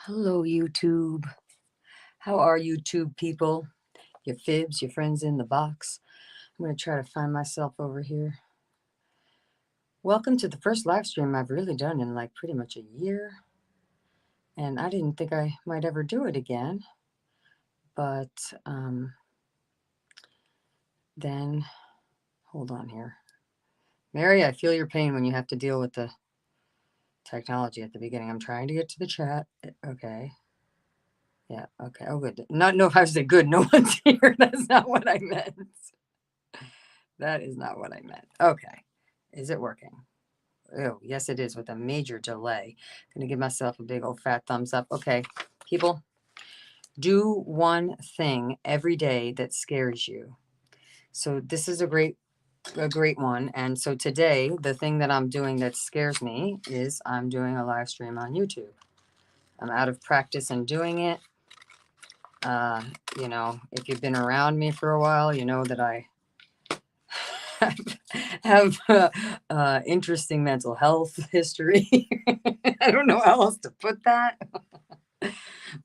Hello, YouTube. How are YouTube people? Your fibs, your friends in the box. I'm going to try to find myself over here. Welcome to the first live stream I've really done in like pretty much a year. And I didn't think I might ever do it again. But then, hold on here. Mary, I feel your pain when you have to deal with the technology at the beginning. I'm trying to get to the chat. Okay. Yeah, okay. Oh, good. Not know if I said good. No one's here. That's not what I meant. That is not what I meant. Okay. Is it working? Oh, yes, it is with a major delay. I'm going to give myself a big old fat thumbs up. Okay, people, do one thing every day that scares you. So this is a great one. And so today, the thing that I'm doing that scares me is I'm doing a live stream on YouTube. I'm out of practice in doing it. If you've been around me for a while, you know that I have interesting mental health history. I don't know how else to put that.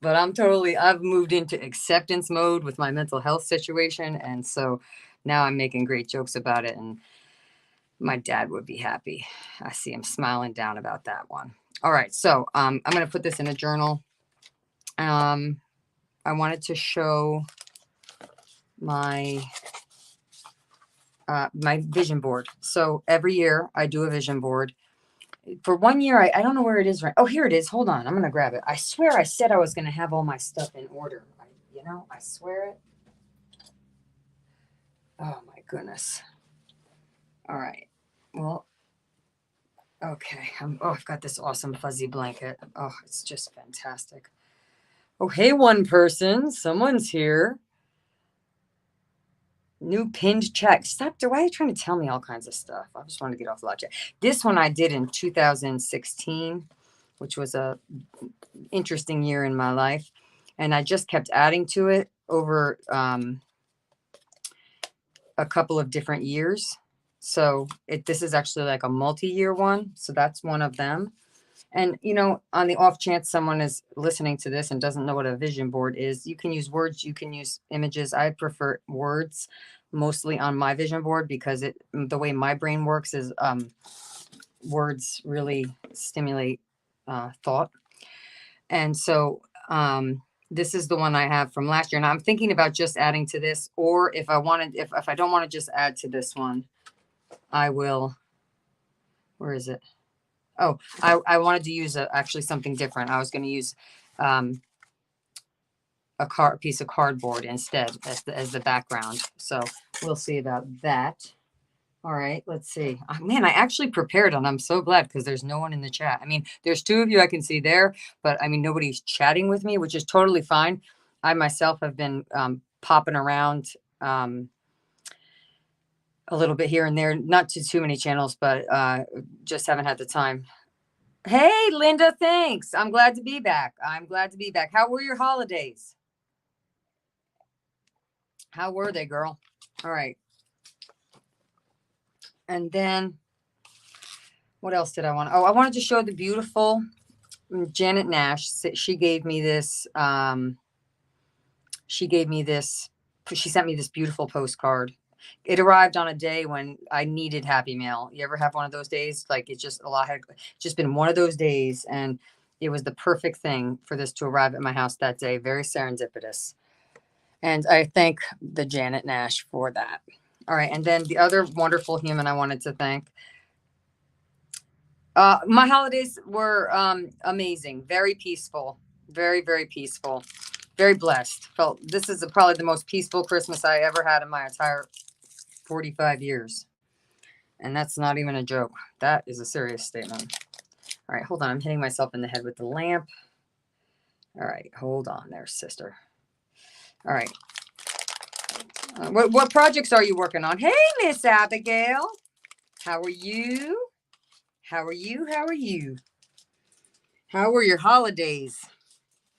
But I've moved into acceptance mode with my mental health situation. And so now I'm making great jokes about it. And my dad would be happy. I see him smiling down about that one. All right. So I'm going to put this in a journal. I wanted to show my vision board. So every year I do a vision board. For 1 year, I don't know where it is right. Oh, here it is. Hold on. I'm going to grab it. I swear I said I was going to have all my stuff in order. I swear it. Oh, my goodness. All right. Well, okay. I've got this awesome fuzzy blanket. Oh, it's just fantastic. Oh, hey, one person. Someone's here. New pinned check. Stop. Why are you trying to tell me all kinds of stuff? I just want to get off the lot check. This one I did in 2016, which was a interesting year in my life. And I just kept adding to it over a couple of different years. So this is actually like a multi-year one. So that's one of them. And, on the off chance someone is listening to this and doesn't know what a vision board is, you can use words, you can use images. I prefer words mostly on my vision board because the way my brain works is words really stimulate thought. And so this is the one I have from last year. And I'm thinking about just adding to this, or if I don't want to just add to this one, I will. Where is it? Oh, I wanted to use actually something different. I was going to use a piece of cardboard instead as the background. So we'll see about that. All right, let's see. Oh, man, I actually prepared, and I'm so glad because there's no one in the chat. I mean, there's two of you I can see there, but I mean, nobody's chatting with me, which is totally fine. I myself have been popping around a little bit here and there, not to too many channels, but just haven't had the time. Hey, Linda, thanks. I'm glad to be back. How were your holidays? How were they, girl? All right. And then what else did I want? Oh, I wanted to show the beautiful Janet Nash. She gave me this. She sent me this beautiful postcard. It arrived on a day when I needed Happy Mail. You ever have one of those days? Like it's just just been one of those days, and it was the perfect thing for this to arrive at my house that day. Very serendipitous. And I thank the Janet Nash for that. All right. And then the other wonderful human I wanted to thank. My holidays were amazing. Very peaceful. Very, very peaceful. Very blessed. This is probably the most peaceful Christmas I ever had in my entire 45 years. And that's not even a joke. That is a serious statement. All right. Hold on. I'm hitting myself in the head with the lamp. All right. Hold on there, sister. All right. What projects are you working on? Hey, Miss Abigail. How are you? How are you? How are you? How were your holidays?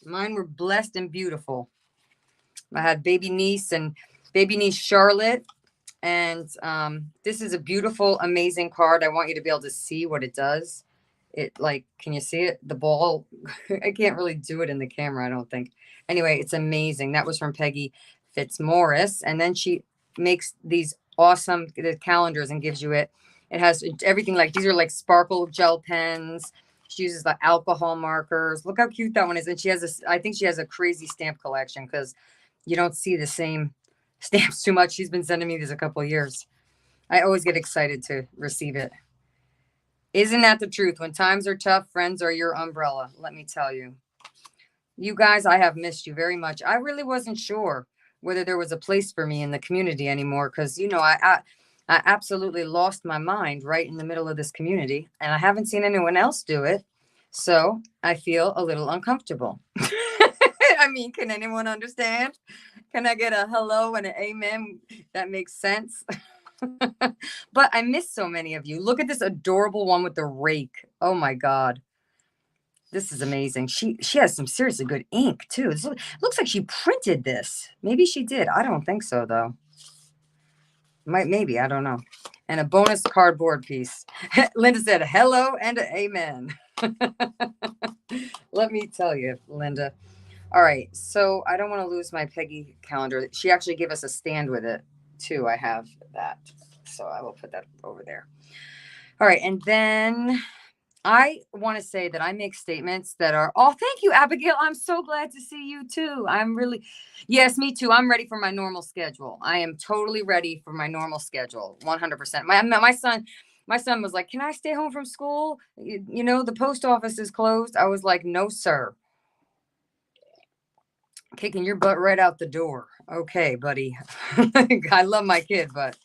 Mine were blessed and beautiful. I had baby niece Charlotte. And this is a beautiful, amazing card. I want you to be able to see what it does. It like, can you see it? The ball, I can't really do it in the camera, I don't think. Anyway, it's amazing. That was from Peggy Fitzmaurice. And then she makes these awesome calendars and gives you it. It has everything, like these are like sparkle gel pens. She uses the alcohol markers. Look how cute that one is. And she has this, I think she has a crazy stamp collection because you don't see the same stamps too much. She's been sending me these a couple of years. I always get excited to receive it. Isn't that the truth? When times are tough, friends are your umbrella. Let me tell you. You guys, I have missed you very much. I really wasn't sure whether there was a place for me in the community anymore because, I absolutely lost my mind right in the middle of this community, and I haven't seen anyone else do it. So I feel a little uncomfortable. I mean, can anyone understand? Can I get a hello and an amen that makes sense? But I miss so many of you. Look at this adorable one with the rake. Oh my God. This is amazing. She has some seriously good ink too. This looks like she printed this. Maybe she did. I don't think so though. Maybe, I don't know. And a bonus cardboard piece. Linda said hello and amen. Let me tell you, Linda. All right. So I don't want to lose my Peggy calendar. She actually gave us a stand with it too. I have that. So I will put that over there. All right. And then I want to say that I make statements that are, oh, thank you, Abigail. I'm so glad to see you too. Yes, me too. I'm ready for my normal schedule. I am totally ready for my normal schedule. 100%. My son was like, can I stay home from school? The post office is closed. I was like, no, sir. Kicking your butt right out the door. Okay, buddy. I love my kid, but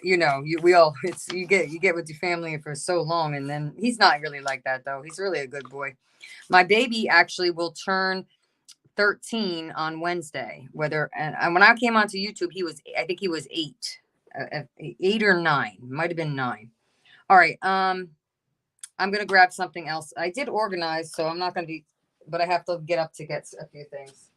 you get with your family for so long, and then he's not really like that though. He's really a good boy. My baby actually will turn 13 on Wednesday. And when I came onto YouTube, I think he was 8 or 9, might have been 9. All right. I'm gonna grab something else. I did organize, so I'm not gonna be, but I have to get up to get a few things.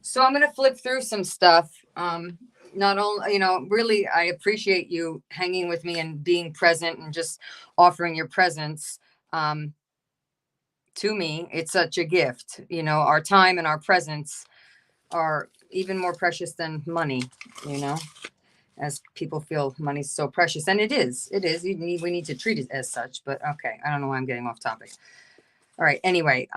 So I'm going to flip through some stuff. Not only, really, I appreciate you hanging with me and being present and just offering your presence to me. It's such a gift. Our time and our presence are even more precious than money, as people feel money's so precious. And it is. We need to treat it as such. But okay, I don't know why I'm getting off topic. All right. Anyway,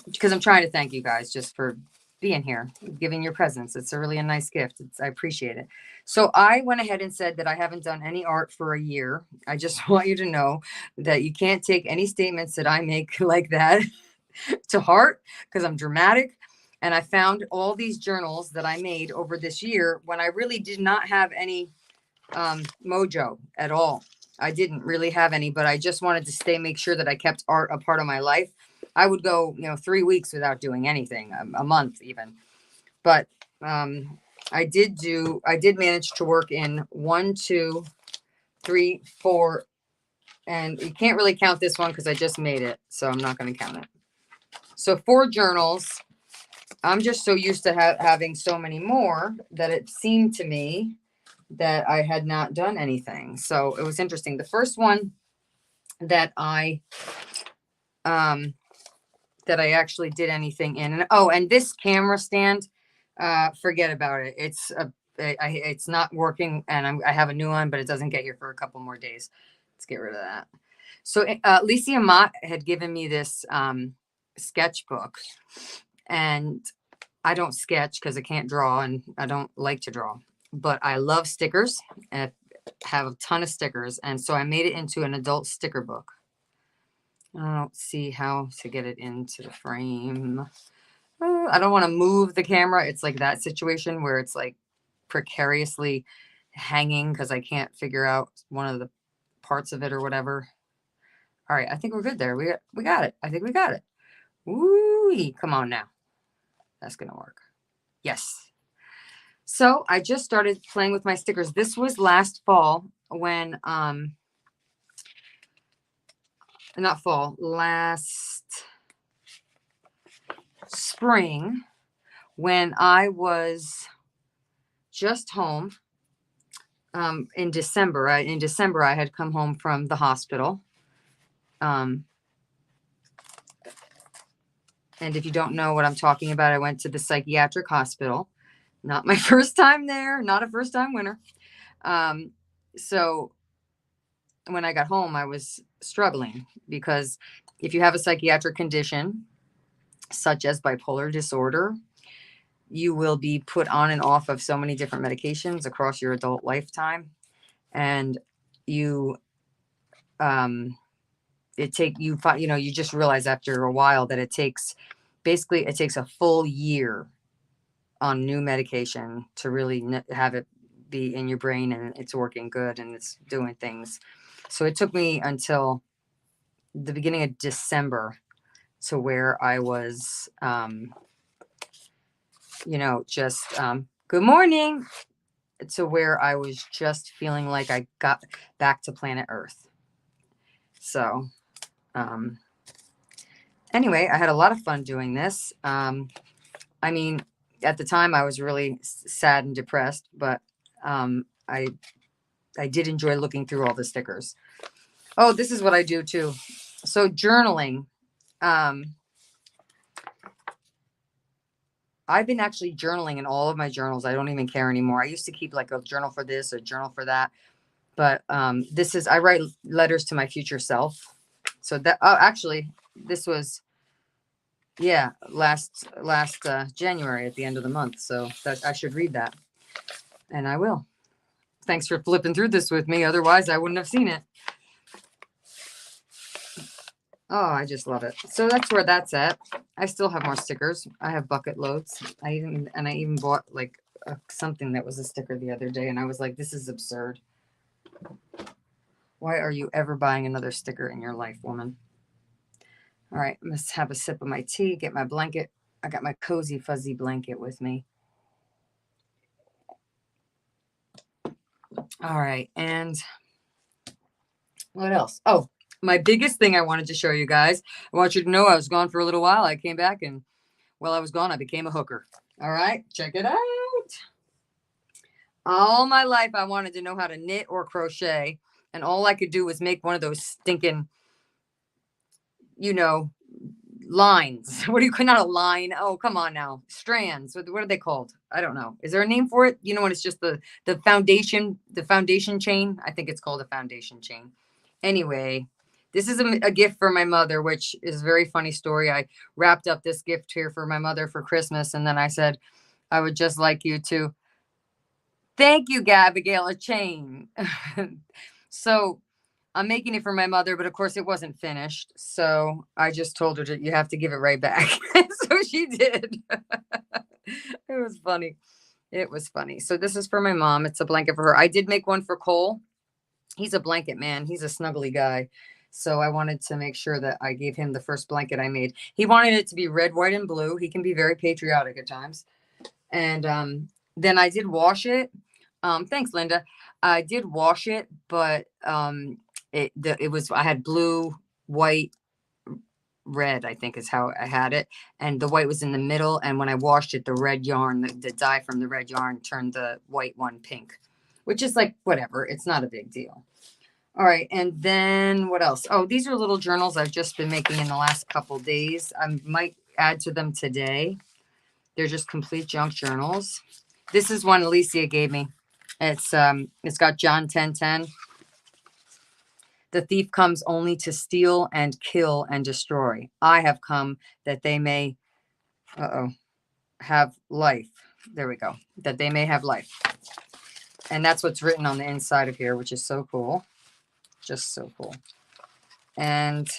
because I'm trying to thank you guys just for being here, giving your presence. It's a nice gift. I appreciate it. So I went ahead and said that I haven't done any art for a year. I just want you to know that you can't take any statements that I make like that to heart because I'm dramatic. And I found all these journals that I made over this year when I really did not have any mojo at all. I didn't really have any, but I just wanted to make sure that I kept art a part of my life. I would go, 3 weeks without doing anything, a month even. But I did manage to work in 1, 2, 3, 4, and you can't really count this one because I just made it, so I'm not going to count it. So 4 journals. I'm just so used to having so many more that it seemed to me that I had not done anything. So it was interesting. The first one that I actually did anything in, and this camera stand, forget about it. It's not working, and I have a new one, but it doesn't get here for a couple more days. Let's get rid of that. So Licia Mott had given me this sketchbook, and I don't sketch because I can't draw and I don't like to draw, but I love stickers and I have a ton of stickers. And so I made it into an adult sticker book. I don't see how to get it into the frame. I don't want to move the camera. It's like that situation where it's like precariously hanging because I can't figure out one of the parts of it or whatever. All right, I think we're good there. We got it. I think we got it. Ooh, come on now. That's going to work. Yes. So I just started playing with my stickers. This was last fall when, not fall, last spring when I was just home. in December. In December, I had come home from the hospital. And if you don't know what I'm talking about, I went to the psychiatric hospital. Not my first time there, not a first time winner. So when I got home, I was struggling because if you have a psychiatric condition, such as bipolar disorder, you will be put on and off of so many different medications across your adult lifetime. And you, you just realize after a while that it takes a full year on new medication to really have it be in your brain and it's working good and it's doing things. So it took me until the beginning of December to where I was, good morning, to where I was just feeling like I got back to planet Earth. So, anyway, I had a lot of fun doing this. I mean, at the time I was really sad and depressed, but I did enjoy looking through all the stickers. Oh, this is what I do too. So journaling. I've been actually journaling in all of my journals. I don't even care anymore. I used to keep like a journal for this, a journal for that. But I write letters to my future self. So actually, this was, last January at the end of the month. So that I should read that. And I will. Thanks for flipping through this with me. Otherwise, I wouldn't have seen it. Oh, I just love it. So that's where that's at. I still have more stickers. I have bucket loads. I even bought like something that was a sticker the other day, and I was like, this is absurd. Why are you ever buying another sticker in your life, woman? All right, I'm going to have a sip of my tea, get my blanket. I got my cozy, fuzzy blanket with me. All right, and what else? Oh, my biggest thing I wanted to show you guys. I want you to know I was gone for a little while. I came back, and while I was gone, I became a hooker. All right, check it out. All my life, I wanted to know how to knit or crochet, and all I could do was make one of those stinking, lines. What do you call, not a line? Oh, come on now. Strands. What are they called? I don't know. Is there a name for it? When it's just the foundation chain. I think it's called a foundation chain. Anyway, this is a gift for my mother, which is a very funny story. I wrapped up this gift here for my mother for Christmas, and then I said, I would just like you to thank you, Gabigail, a chain. So I'm making it for my mother, but of course it wasn't finished. So I just told her you have to give it right back. So she did. It was funny. It was funny. So this is for my mom. It's a blanket for her. I did make one for Cole. He's a blanket man. He's a snuggly guy. So I wanted to make sure that I gave him the first blanket I made. He wanted it to be red, white, and blue. He can be very patriotic at times. And then I did wash it. Thanks, Linda. I did wash it, but I had blue, white, red, I think is how I had it. And the white was in the middle. And when I washed it, the red yarn, the dye from the red yarn turned the white one pink, which is like, whatever. It's not a big deal. All right. And then what else? Oh, these are little journals I've just been making in the last couple days. I might add to them today. They're just complete junk journals. This is one Alicia gave me. It's got John 10:10. The thief comes only to steal and kill and destroy. I have come that they may have life. There we go. That they may have life. And that's what's written on the inside of here, which is so cool. Just so cool. And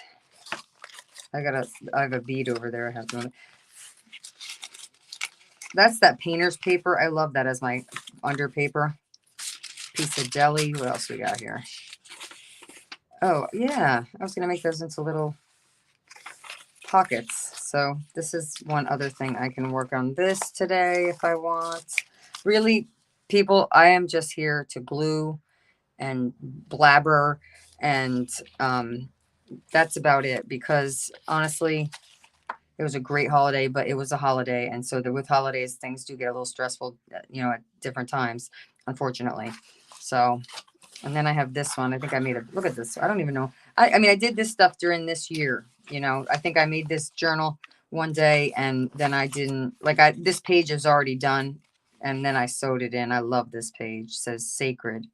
I have a bead over there. I have to. That's that painter's paper. I love that as my under paper. Piece of deli. What else we got here? Oh, yeah. I was going to make those into little pockets. So this is one other thing. I can work on this today if I want. Really, people, I am just here to glue and blabber. And that's about it. Because honestly, it was a great holiday, but it was a holiday. And so with holidays, things do get a little stressful, at different times, unfortunately. So, and then I have this one. I think I made a, look at this. I don't even know. I mean, I did this stuff during this year, you know, I think I made this journal one day and then I didn't like, this page is already done. And then I sewed it in. I love this page. It says sacred,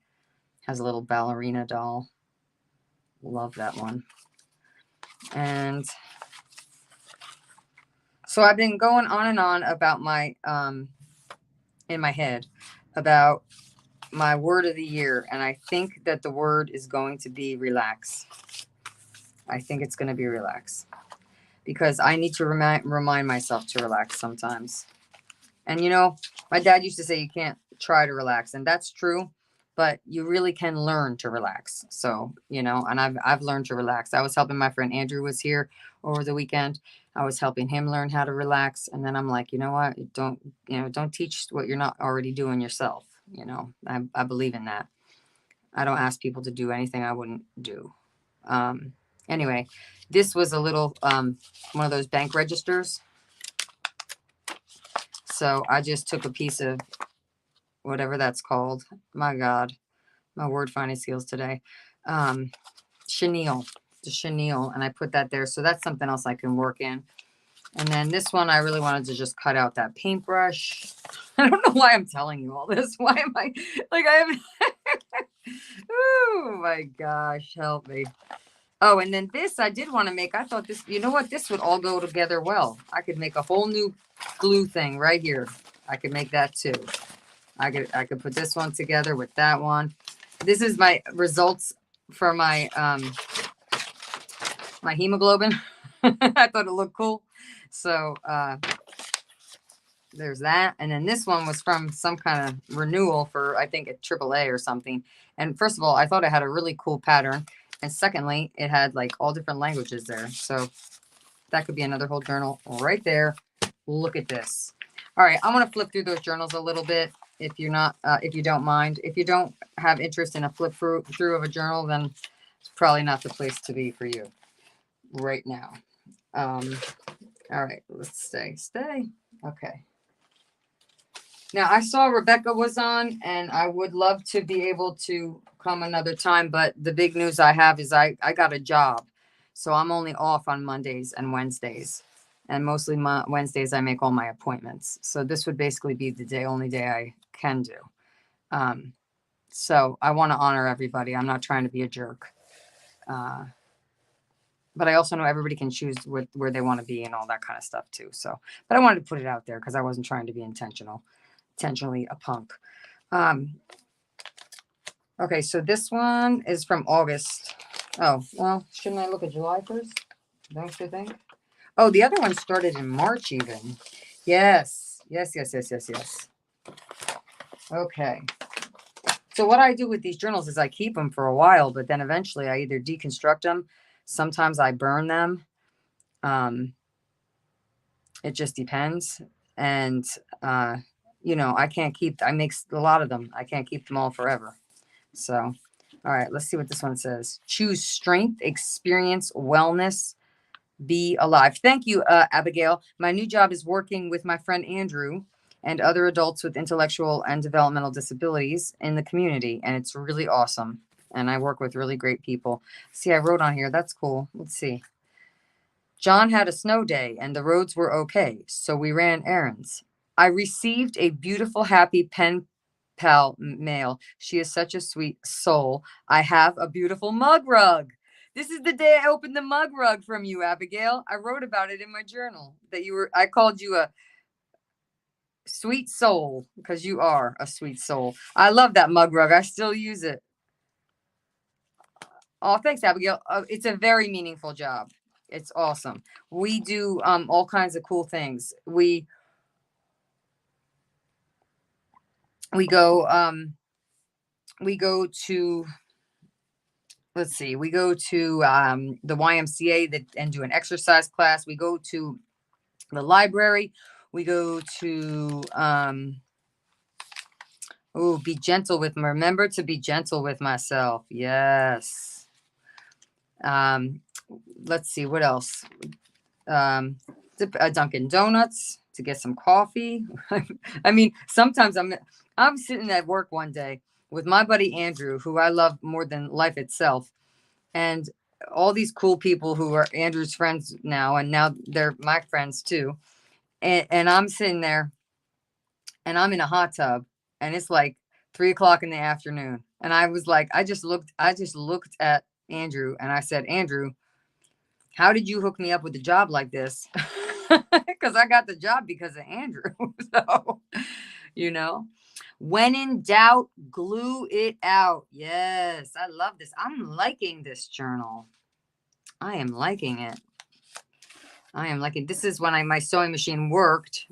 has a little ballerina doll. Love that one. And so I've been going on and on about my, in my head about my word of the year. And I think that the word is going to be relax. I think it's going to be relax because I need to remind myself to relax sometimes. And, you know, my dad used to say you can't try to relax, and that's true, but you really can learn to relax. So, you know, and I've learned to relax. I was helping my friend Andrew was here over the weekend. I was helping him learn how to relax. And then I'm like, you know what? Don't teach what you're not already doing yourself. You know, I believe in that. I don't ask people to do anything I wouldn't do. Anyway, this was a little, one of those bank registers. So I just took a piece of whatever that's called. My God, my word finding skills today. Chenille, the chenille, and I put that there. So that's something else I can work in. And then this one, I really wanted to just cut out that paintbrush. I don't know why I'm telling you all this. Why am I like I have? Oh my gosh, help me. Oh, and then this I did want to make. I thought this, you know what? This would all go together well. I could make a whole new glue thing right here. I could make that too. I could put this one together with that one. This is my results for my my hemoglobin. I thought it looked cool. So there's that. And then this one was from some kind of renewal for, I think, a AAA or something. And first of all, I thought it had a really cool pattern. And secondly, it had like all different languages there. So that could be another whole journal right there. Look at this. All right, I'm going to flip through those journals a little bit. If you're not, if you don't mind, if you don't have interest in a flip through of a journal, then it's probably not the place to be for you right now. All right, let's stay. Okay. Now I saw Rebecca was on, and I would love to be able to come another time. But the big news I have is I got a job, so I'm only off on Mondays and Wednesdays. And mostly Wednesdays, I make all my appointments. So this would basically be the only day I can do. So I want to honor everybody. I'm not trying to be a jerk. But I also know everybody can choose where they want to be and all that kind of stuff too. So, but I wanted to put it out there because I wasn't trying to be intentionally a punk. Okay, so this one is from August. Oh, well, shouldn't I look at July first? Don't you think? Oh, the other one started in March even. Yes. Okay. So what I do with these journals is I keep them for a while, but then eventually I either deconstruct them. Sometimes I burn them. It just depends. And, you know, I make a lot of them. I can't keep them all forever. So, all right, let's see what this one says. Choose strength, experience, wellness, be alive. Thank you, Abigail. My new job is working with my friend Andrew and other adults with intellectual and developmental disabilities in the community. And it's really awesome. And I work with really great people. See, I wrote on here. That's cool. Let's see. John had a snow day and the roads were okay. So we ran errands. I received a beautiful, happy pen pal mail. She is such a sweet soul. I have a beautiful mug rug. This is the day I opened the mug rug from you, Abigail. I wrote about it in my journal that I called you a sweet soul because you are a sweet soul. I love that mug rug. I still use it. Oh, thanks, Abigail. It's a very meaningful job. It's awesome. We do all kinds of cool things. We go to, let's see, we go to the YMCA and do an exercise class. We go to the library. We go to be gentle with me. Remember to be gentle with myself. Yes. Let's see what else. Dunkin' Donuts to get some coffee. I mean, sometimes I'm sitting at work one day with my buddy Andrew, who I love more than life itself, and all these cool people who are Andrew's friends now, and now they're my friends too. And I'm sitting there and I'm in a hot tub and it's like 3 o'clock in the afternoon. And I was like, I just looked at Andrew and I said, Andrew, how did you hook me up with a job like this? Because I got the job because of Andrew. So, you know, when in doubt, glue it out. Yes, I love this. I'm liking this journal. I am liking it. I am liking. This is when my sewing machine worked.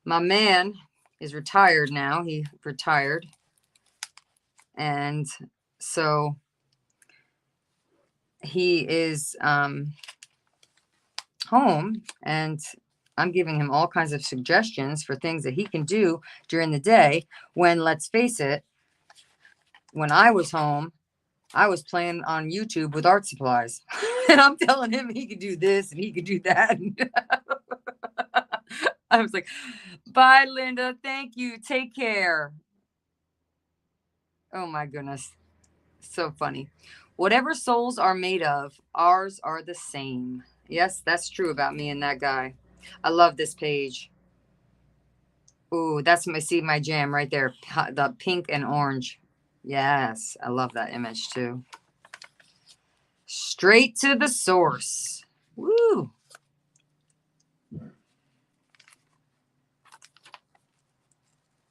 My man is retired now. He retired. And so he is home, and I'm giving him all kinds of suggestions for things that he can do during the day when, let's face it, when I was home, I was playing on YouTube with art supplies. And I'm telling him he could do this and he could do that. I was like, bye, Linda. Thank you. Take care. Oh, my goodness. So funny. Whatever souls are made of, ours are the same. Yes, that's true about me and that guy. I love this page. Ooh, that's my jam right there. The pink and orange. Yes, I love that image too. Straight to the source. Woo.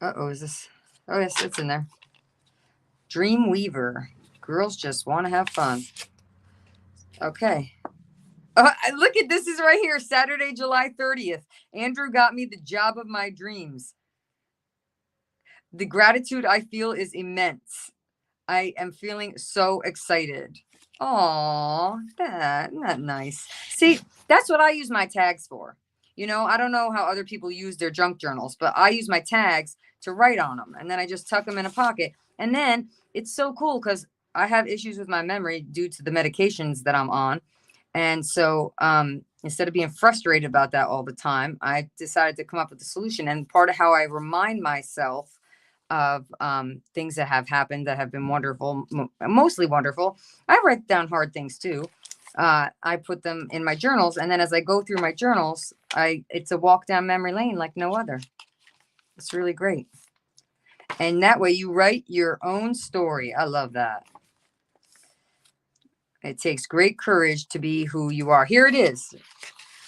Uh-oh, is this? Oh, yes, it's in there. Dreamweaver. Girls just want to have fun. Okay. Look at this is right here. Saturday, July 30th. Andrew got me the job of my dreams. The gratitude I feel is immense. I am feeling so excited. Aw, isn't that nice? See, that's what I use my tags for. You know, I don't know how other people use their junk journals, but I use my tags to write on them. And then I just tuck them in a pocket. And then it's so cool because I have issues with my memory due to the medications that I'm on. And so instead of being frustrated about that all the time, I decided to come up with a solution. And part of how I remind myself of things that have happened that have been wonderful, mostly wonderful. I write down hard things too. I put them in my journals. And then as I go through my journals, it's a walk down memory lane like no other. It's really great. And that way you write your own story. I love that. It takes great courage to be who you are. Here it is.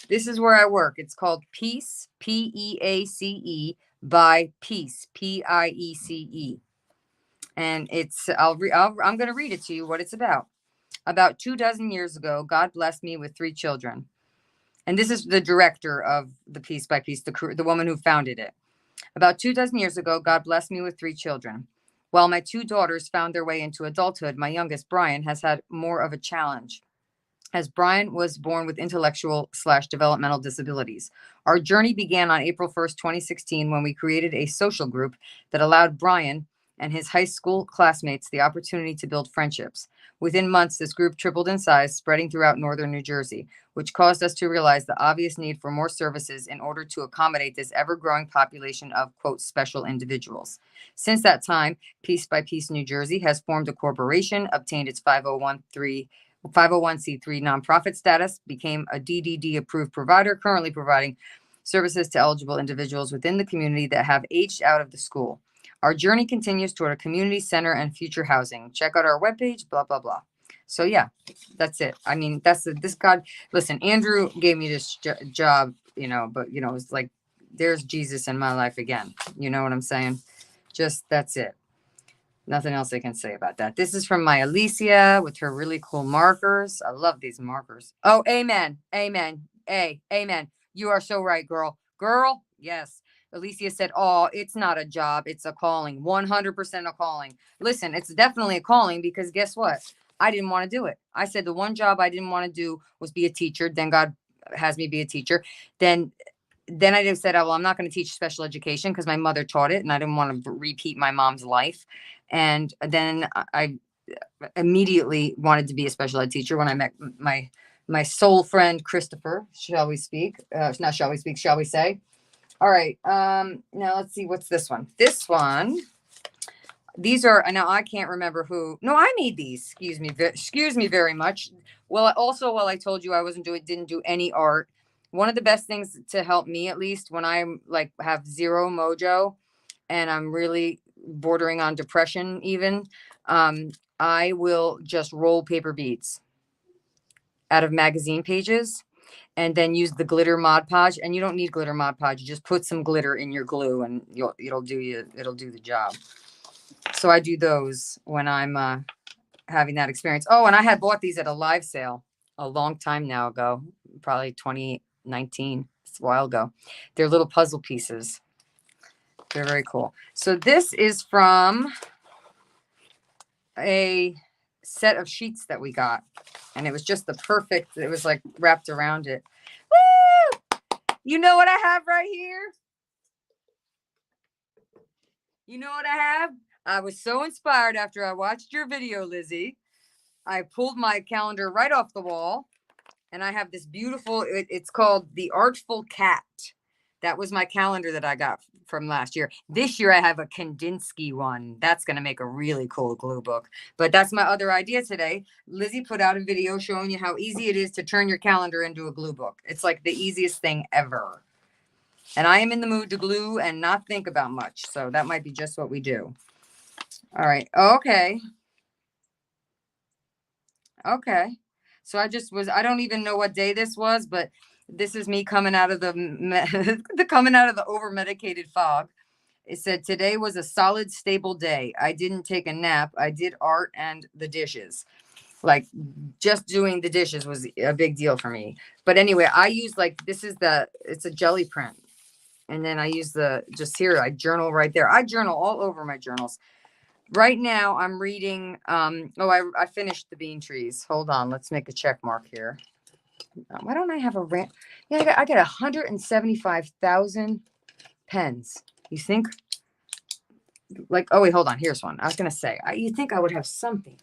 This is where I work. It's called Peace, P-E-A-C-E, by Piece, P-I-E-C-E. And I'm going to read it to you what it's about. About 24 years ago, God blessed me with 3 children. And this is the director of the Piece by Piece, the woman who founded it. About 24 years ago, God blessed me with 3 children. While my 2 daughters found their way into adulthood, my youngest, Brian, has had more of a challenge, as Brian was born with intellectual/developmental disabilities. Our journey began on April 1st, 2016, when we created a social group that allowed Brian and his high school classmates the opportunity to build friendships. Within months, this group tripled in size, spreading throughout northern New Jersey, which caused us to realize the obvious need for more services in order to accommodate this ever-growing population of, quote, special individuals. Since that time, Piece by Piece New Jersey has formed a corporation, obtained its 501c3 nonprofit status, became a DDD-approved provider, currently providing services to eligible individuals within the community that have aged out of the school. Our journey continues toward a community center and future housing. Check out our webpage, blah, blah, blah. So, yeah, that's it. I mean, this God. Listen, Andrew gave me this job, but, it's like there's Jesus in my life again. You know what I'm saying? Just that's it. Nothing else I can say about that. This is from my Alicia with her really cool markers. I love these markers. Oh, amen. Amen. Amen. You are so right, girl. Girl, yes. Alicia said, oh, it's not a job. It's a calling. 100% a calling. Listen, it's definitely a calling because guess what? I didn't want to do it. I said the one job I didn't want to do was be a teacher. Then God has me be a teacher. Then I just said, oh, well, I'm not going to teach special education because my mother taught it and I didn't want to repeat my mom's life. And then I immediately wanted to be a special ed teacher when I met my soul friend, Christopher. Shall we speak? Not shall we speak, shall we say? All right. Now let's see. What's this one? This one These are, now I can't remember who. No, I made these. Excuse me very much. Well, also, while I told you I didn't do any art, one of the best things to help me, at least when I'm like have zero mojo and I'm really bordering on depression, even, I will just roll paper beads out of magazine pages and then use the glitter Mod Podge. And you don't need glitter Mod Podge. You just put some glitter in your glue and it'll do the job. So I do those when I'm having that experience. Oh, and I had bought these at a live sale a long time now ago, probably 2019. It's a while ago. They're little puzzle pieces. They're very cool. So this is from a set of sheets that we got. And it was just the perfect, it was like wrapped around it. Woo! You know what I have right here? You know what I have? I was so inspired after I watched your video, Lizzie. I pulled my calendar right off the wall, and I have this beautiful, it's called The Artful Cat. That was my calendar that I got from last year. This year I have a Kandinsky one. That's going to make a really cool glue book. But that's my other idea today. Lizzie put out a video showing you how easy it is to turn your calendar into a glue book. It's like the easiest thing ever. And I am in the mood to glue and not think about much. So that might be just what we do. All right. Okay. Okay. So I don't even know what day this was, but this is me coming out of coming out of the over medicated fog. It said, today was a solid, stable day. I didn't take a nap. I did art and the dishes. Like just doing the dishes was a big deal for me. But anyway, I use it's a jelly print. And then I use I journal right there. I journal all over my journals. Right now I'm reading, I finished The Bean Trees. Hold on. Let's make a check mark here. Why don't I have a rant? Yeah, I got 175,000 pens. You think? Like, oh, wait, hold on. Here's one. I was going to say, you think I would have something.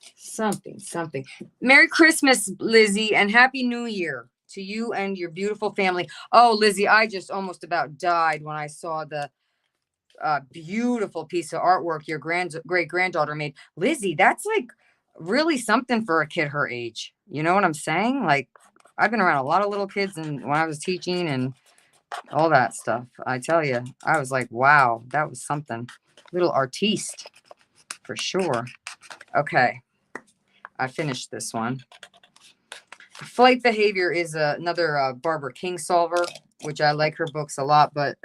Something. Merry Christmas, Lizzie, and Happy New Year to you and your beautiful family. Oh, Lizzie, I just almost about died when I saw the beautiful piece of artwork your great granddaughter made. Lizzie, that's like really something for a kid her age. You know what I'm saying? Like, I've been around a lot of little kids and when I was teaching and all that stuff. I tell you, I was like, wow, that was something. Little artiste for sure. Okay. I finished this one. Flight Behavior is another Barbara Kingsolver, which I like her books a lot, but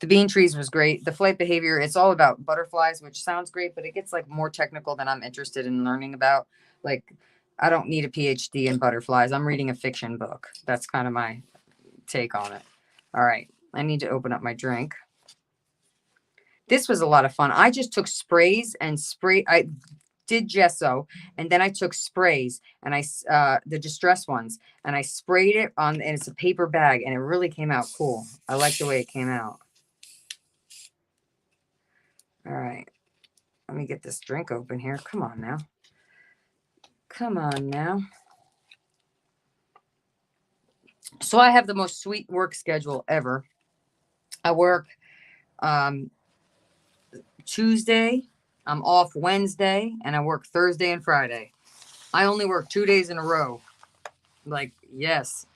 The Bean Trees was great. The Flight Behavior, it's all about butterflies, which sounds great, but it gets like more technical than I'm interested in learning about. Like, I don't need a PhD in butterflies. I'm reading a fiction book. That's kind of my take on it. All right. I need to open up my drink. This was a lot of fun. I just took sprays and I did gesso, and then I took sprays and the distress ones, and I sprayed it on, and it's a paper bag, and it really came out cool. I like the way it came out. All right. Let me get this drink open here. Come on now. So I have the most sweet work schedule ever. I work Tuesday, I'm off Wednesday, and I work Thursday and Friday. I only work 2 days in a row. Like, yes.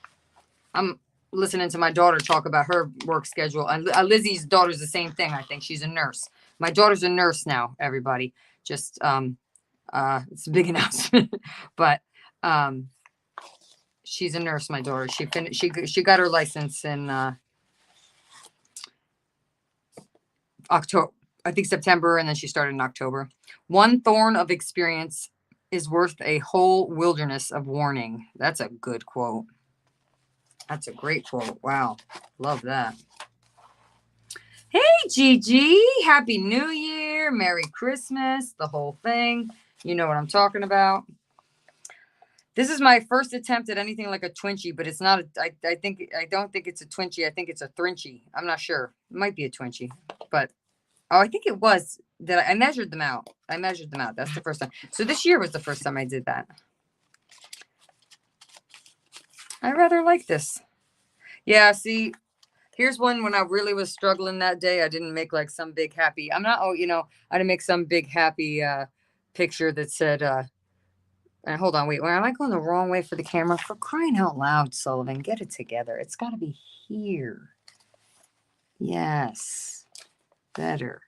I'm listening to my daughter talk about her work schedule. And Lizzie's daughter's the same thing, I think. She's a nurse. My daughter's a nurse now, everybody. Just, it's a big announcement. But she's a nurse, my daughter. She got her license in October. I think September, and then she started in October. One thorn of experience is worth a whole wilderness of warning. That's a good quote. That's a great quote. Wow. Love that. Hey, Gigi. Happy New Year. Merry Christmas. The whole thing. You know what I'm talking about. This is my first attempt at anything like a Twinchy, but it's not. I don't think it's a Twinchy. I think it's a Thrinchy. I'm not sure. It might be a Twinchy, but I think it was that I measured them out. That's the first time. So this year was the first time I did that. I rather like this. Yeah, see, Here's one when I really was struggling that day. I didn't make like some big happy. I'm not, oh, you know, I didn't make some big happy picture that said, hold on, wait, am I going the wrong way for the camera? For crying out loud, Sullivan, get it together. It's got to be here. Yes. Better.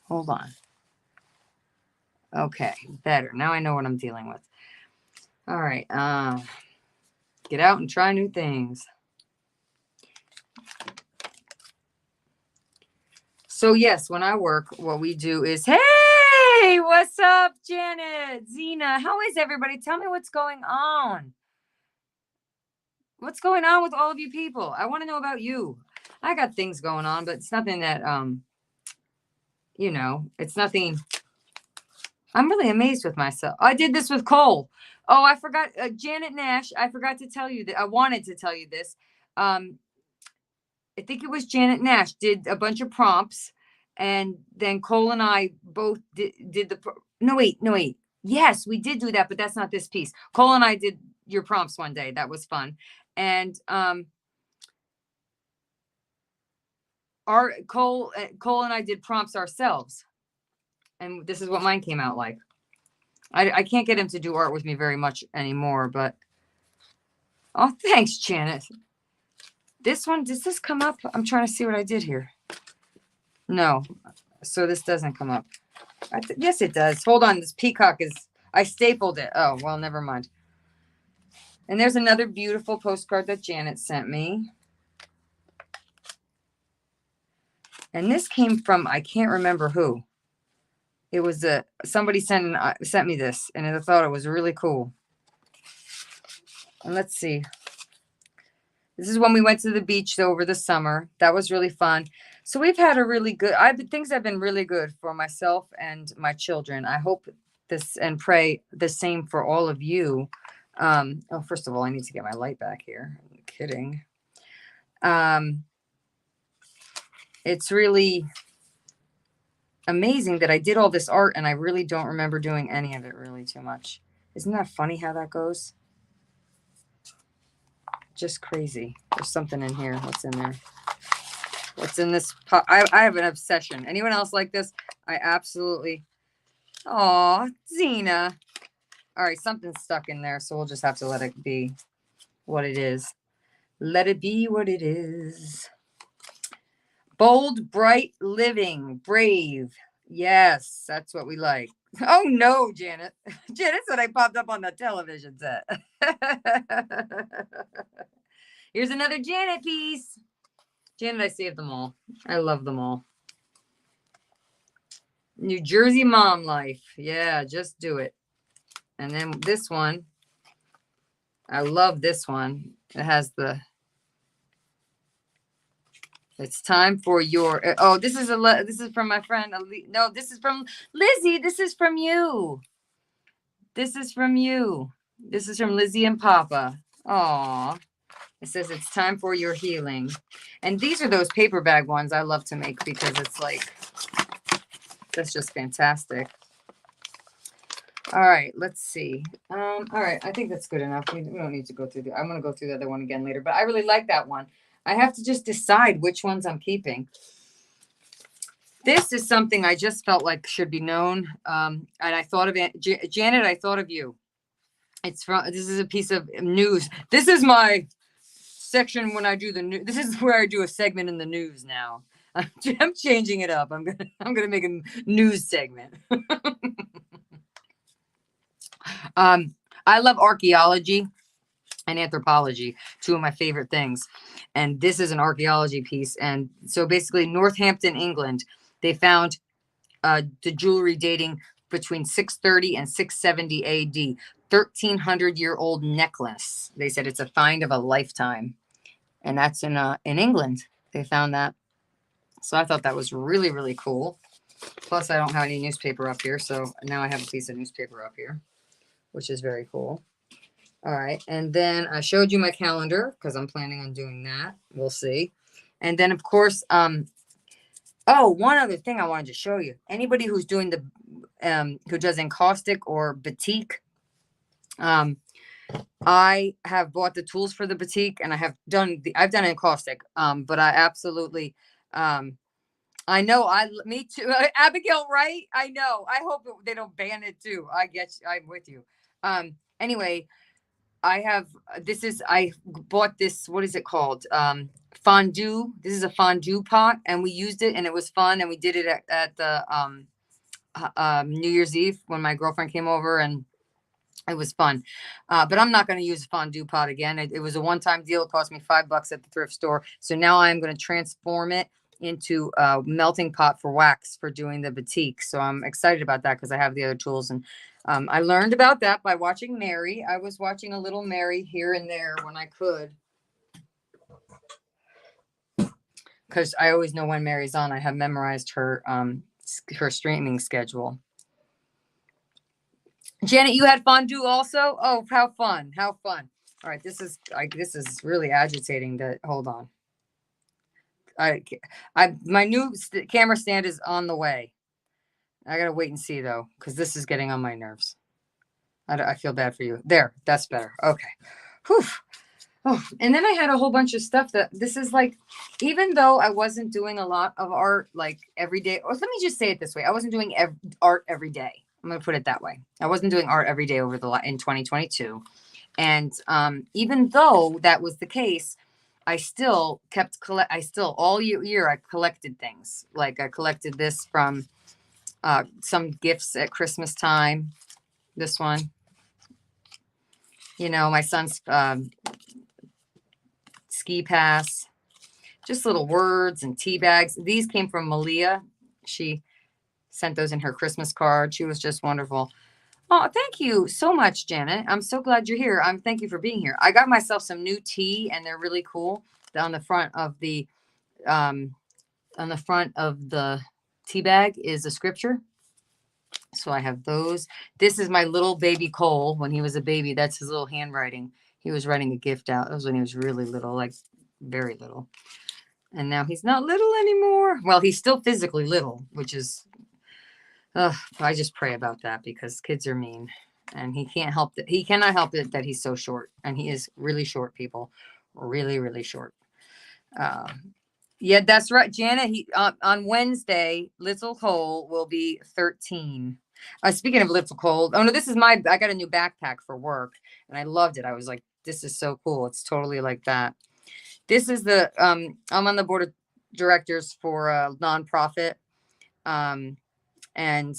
Hold on. Okay, better. Now I know what I'm dealing with. All right. Get out and try new things. So yes, when I work, what we do is, hey, what's up, Janet, Zena? How is everybody? Tell me what's going on. What's going on with all of you people? I want to know about you. I got things going on, but it's nothing that, you know, it's nothing. I'm really amazed with myself. I did this with Cole. Oh, I forgot, Janet Nash. I forgot to tell you that. I wanted to tell you this. I think it was Janet Nash did a bunch of prompts, and then Cole and I both did the. No, wait. Yes, we did do that, but that's not this piece. Cole and I did your prompts one day. That was fun, and Cole and I did prompts ourselves, and this is what mine came out like. I can't get him to do art with me very much anymore, but oh, thanks, Janet. This one, does this come up? I'm trying to see what I did here. No, so this doesn't come up. Yes, it does. Hold on, this peacock is, I stapled it. Oh, well, never mind. And there's another beautiful postcard that Janet sent me. And this came from, I can't remember who. It was somebody sent me this, and I thought it was really cool. And let's see. This is when we went to the beach over the summer. That was really fun. So we've had a really good, things have been really good for myself and my children. I hope this and pray the same for all of you. Oh, first of all, I need to get my light back here. I'm kidding. It's really amazing that I did all this art and I really don't remember doing any of it really too much. Isn't that funny how that goes? Just crazy. There's something in here. What's in there? What's in this? I have an obsession. Anyone else like this? I absolutely. Aw, Zena. All right, something's stuck in there, so we'll just have to let it be what it is. Let it be what it is. Bold, bright, living, brave. Yes, that's what we like. Oh, no, Janet. Janet said I popped up on the television set. Here's another Janet piece. Janet, I saved them all. I love them all. New Jersey mom life. Yeah, just do it. And then this one. I love this one. It has the... It's time for your... Oh, this is from my friend. No, this is from Lizzie. This is from you. This is from you. This is from Lizzie and Papa. Aw. It says it's time for your healing. And these are those paper bag ones I love to make because it's like, that's just fantastic. All right, let's see. All right, I think that's good enough. We don't need to go through I'm going to go through the other one again later, but I really like that one. I have to just decide which ones I'm keeping. This is something I just felt like should be known. And I thought of it. Janet, I thought of you. This is a piece of news. This is my section when I do the news. This is where I do a segment in the news now. I'm changing it up. I'm gonna make a news segment. I love archaeology and anthropology, two of my favorite things. And this is an archaeology piece. And so basically Northampton, England, they found the jewelry dating between 630 and 670 AD, 1,300-year-old necklace. They said it's a find of a lifetime. And that's in England. They found that. So I thought that was really, really cool. Plus, I don't have any newspaper up here. So now I have a piece of newspaper up here, which is very cool. All right. And then I showed you my calendar because I'm planning on doing that. We'll see. And then, of course, oh, one other thing I wanted to show you. Anybody who's doing who does encaustic or batik, I have bought the tools for the batik, and I've done it in caustic. But I absolutely, I know, me too. Abigail, right? I know. I hope they don't ban it too. I'm with you. Anyway, I bought this, what is it called? Fondue. This is a fondue pot, and we used it, and it was fun. And we did it at the, New Year's Eve when my girlfriend came over, and it was fun. But I'm not going to use a fondue pot again. It was a one-time deal. It cost me $5 at the thrift store. So now I'm going to transform it into a melting pot for wax for doing the batik. So I'm excited about that because I have the other tools. And I learned about that by watching Mary. I was watching a little Mary here and there when I could, because I always know when Mary's on. I have memorized her streaming schedule. Janet, you had fondue also? Oh, how fun. How fun. All right, this is really agitating. Hold on. My new camera stand is on the way. I got to wait and see though, cuz this is getting on my nerves. I feel bad for you. There, that's better. Okay. Whew. Oh, and then I had a whole bunch of stuff that this is like, even though I wasn't doing a lot of art like every day, or let me just say it this way. I wasn't doing art every day. I'm going to put it that way. I wasn't doing art every day in 2022. And even though that was the case, I still all year I collected things. Like I collected this from some gifts at Christmas time. This one, my son's ski pass, just little words and tea bags. These came from Malia. She sent those in her Christmas card. She was just wonderful. Oh, thank you so much, Janet. I'm so glad you're here. Thank you for being here. I got myself some new tea, and they're really cool. On the front of the tea bag is a scripture. So I have those. This is my little baby Cole when he was a baby. That's his little handwriting. He was writing a gift out. That was when he was really little, like very little. And now he's not little anymore. Well, he's still physically little, which is, I just pray about that because kids are mean, and he cannot help it that he's so short, and he is really short, people, really, really short. Yeah, that's right, Jana. On Wednesday, little Cole will be 13. Speaking of little Cole, oh no, I got a new backpack for work, and I loved it. I was like, this is so cool. It's totally like that. This is I'm on the board of directors for a nonprofit, and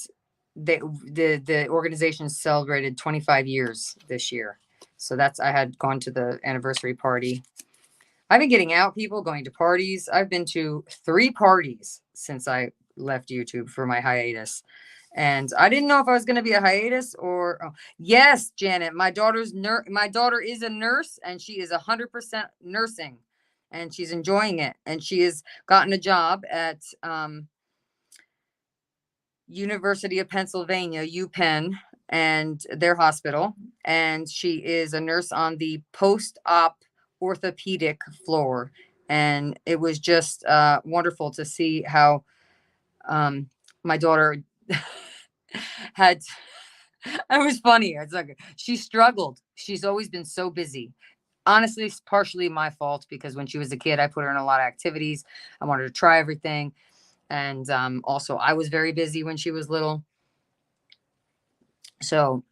the organization celebrated 25 years this year. So I had gone to the anniversary party. I've been getting out, people, going to parties. I've been to 3 parties since I left YouTube for my hiatus. And I didn't know if I was going to be a hiatus or yes, Janet, my daughter is a nurse, and she is 100% nursing, and she's enjoying it. And she has gotten a job at University of Pennsylvania, UPenn, and their hospital. And she is a nurse on the post-op orthopedic floor. And it was just wonderful to see how my daughter had. It was funny. It's like she struggled. She's always been so busy. Honestly, it's partially my fault because when she was a kid, I put her in a lot of activities. I wanted to try everything. And also, I was very busy when she was little. So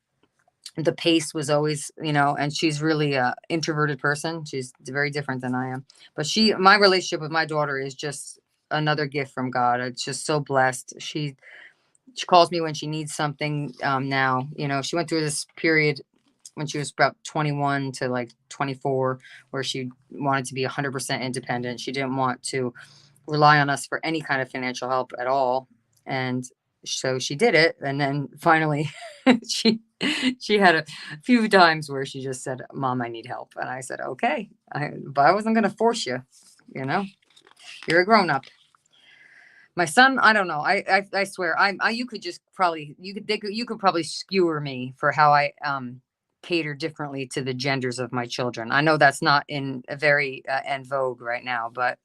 the pace was always, and she's really a introverted person. She's very different than I am. But my relationship with my daughter is just another gift from God. It's just so blessed. She calls me when she needs something now. She went through this period when she was about 21 to like 24 where she wanted to be 100% independent. She didn't want to rely on us for any kind of financial help at all. And so she did it. And then finally she had a few times where she just said, Mom, I need help. And I said, okay, but I wasn't going to force you, you're a grown up. My son, I don't know. I swear you could probably skewer me for how I cater differently to the genders of my children. I know that's not in a very en vogue right now, but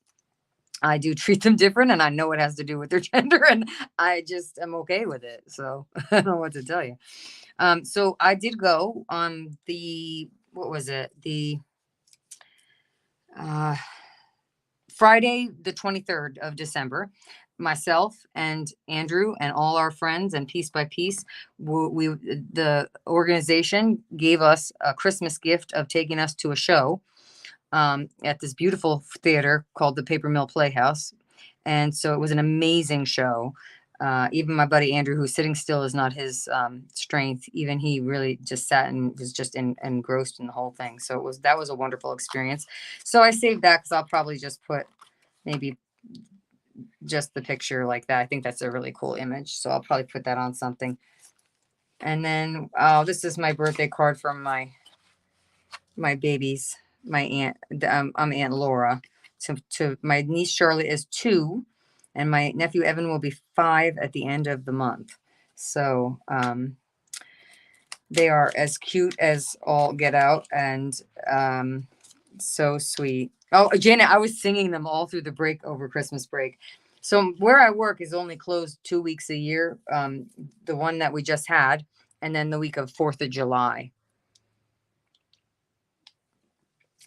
I do treat them different, and I know it has to do with their gender, and I just am okay with it. So I don't know what to tell you. So I did go on the what was it? The Friday, the 23rd of December, myself and Andrew and all our friends and Piece by Piece, the organization gave us a Christmas gift of taking us to a show at this beautiful theater called the Paper Mill Playhouse. And so it was an amazing show. Even my buddy Andrew, who's sitting still is not his strength. Even he really just sat and was just engrossed in the whole thing. So that was a wonderful experience. So I saved that because I'll probably just put maybe just the picture like that. I think that's a really cool image. So I'll probably put that on something. And then this is my birthday card from my babies, my aunt. I'm Aunt Laura. To my niece Charlotte is 2, and my nephew Evan will be 5 at the end of the month. So they are as cute as all get out, and so sweet. Oh, Janet, I was singing them all through the break over Christmas break. So where I work is only closed 2 weeks a year. The one that we just had, and then the week of 4th of July.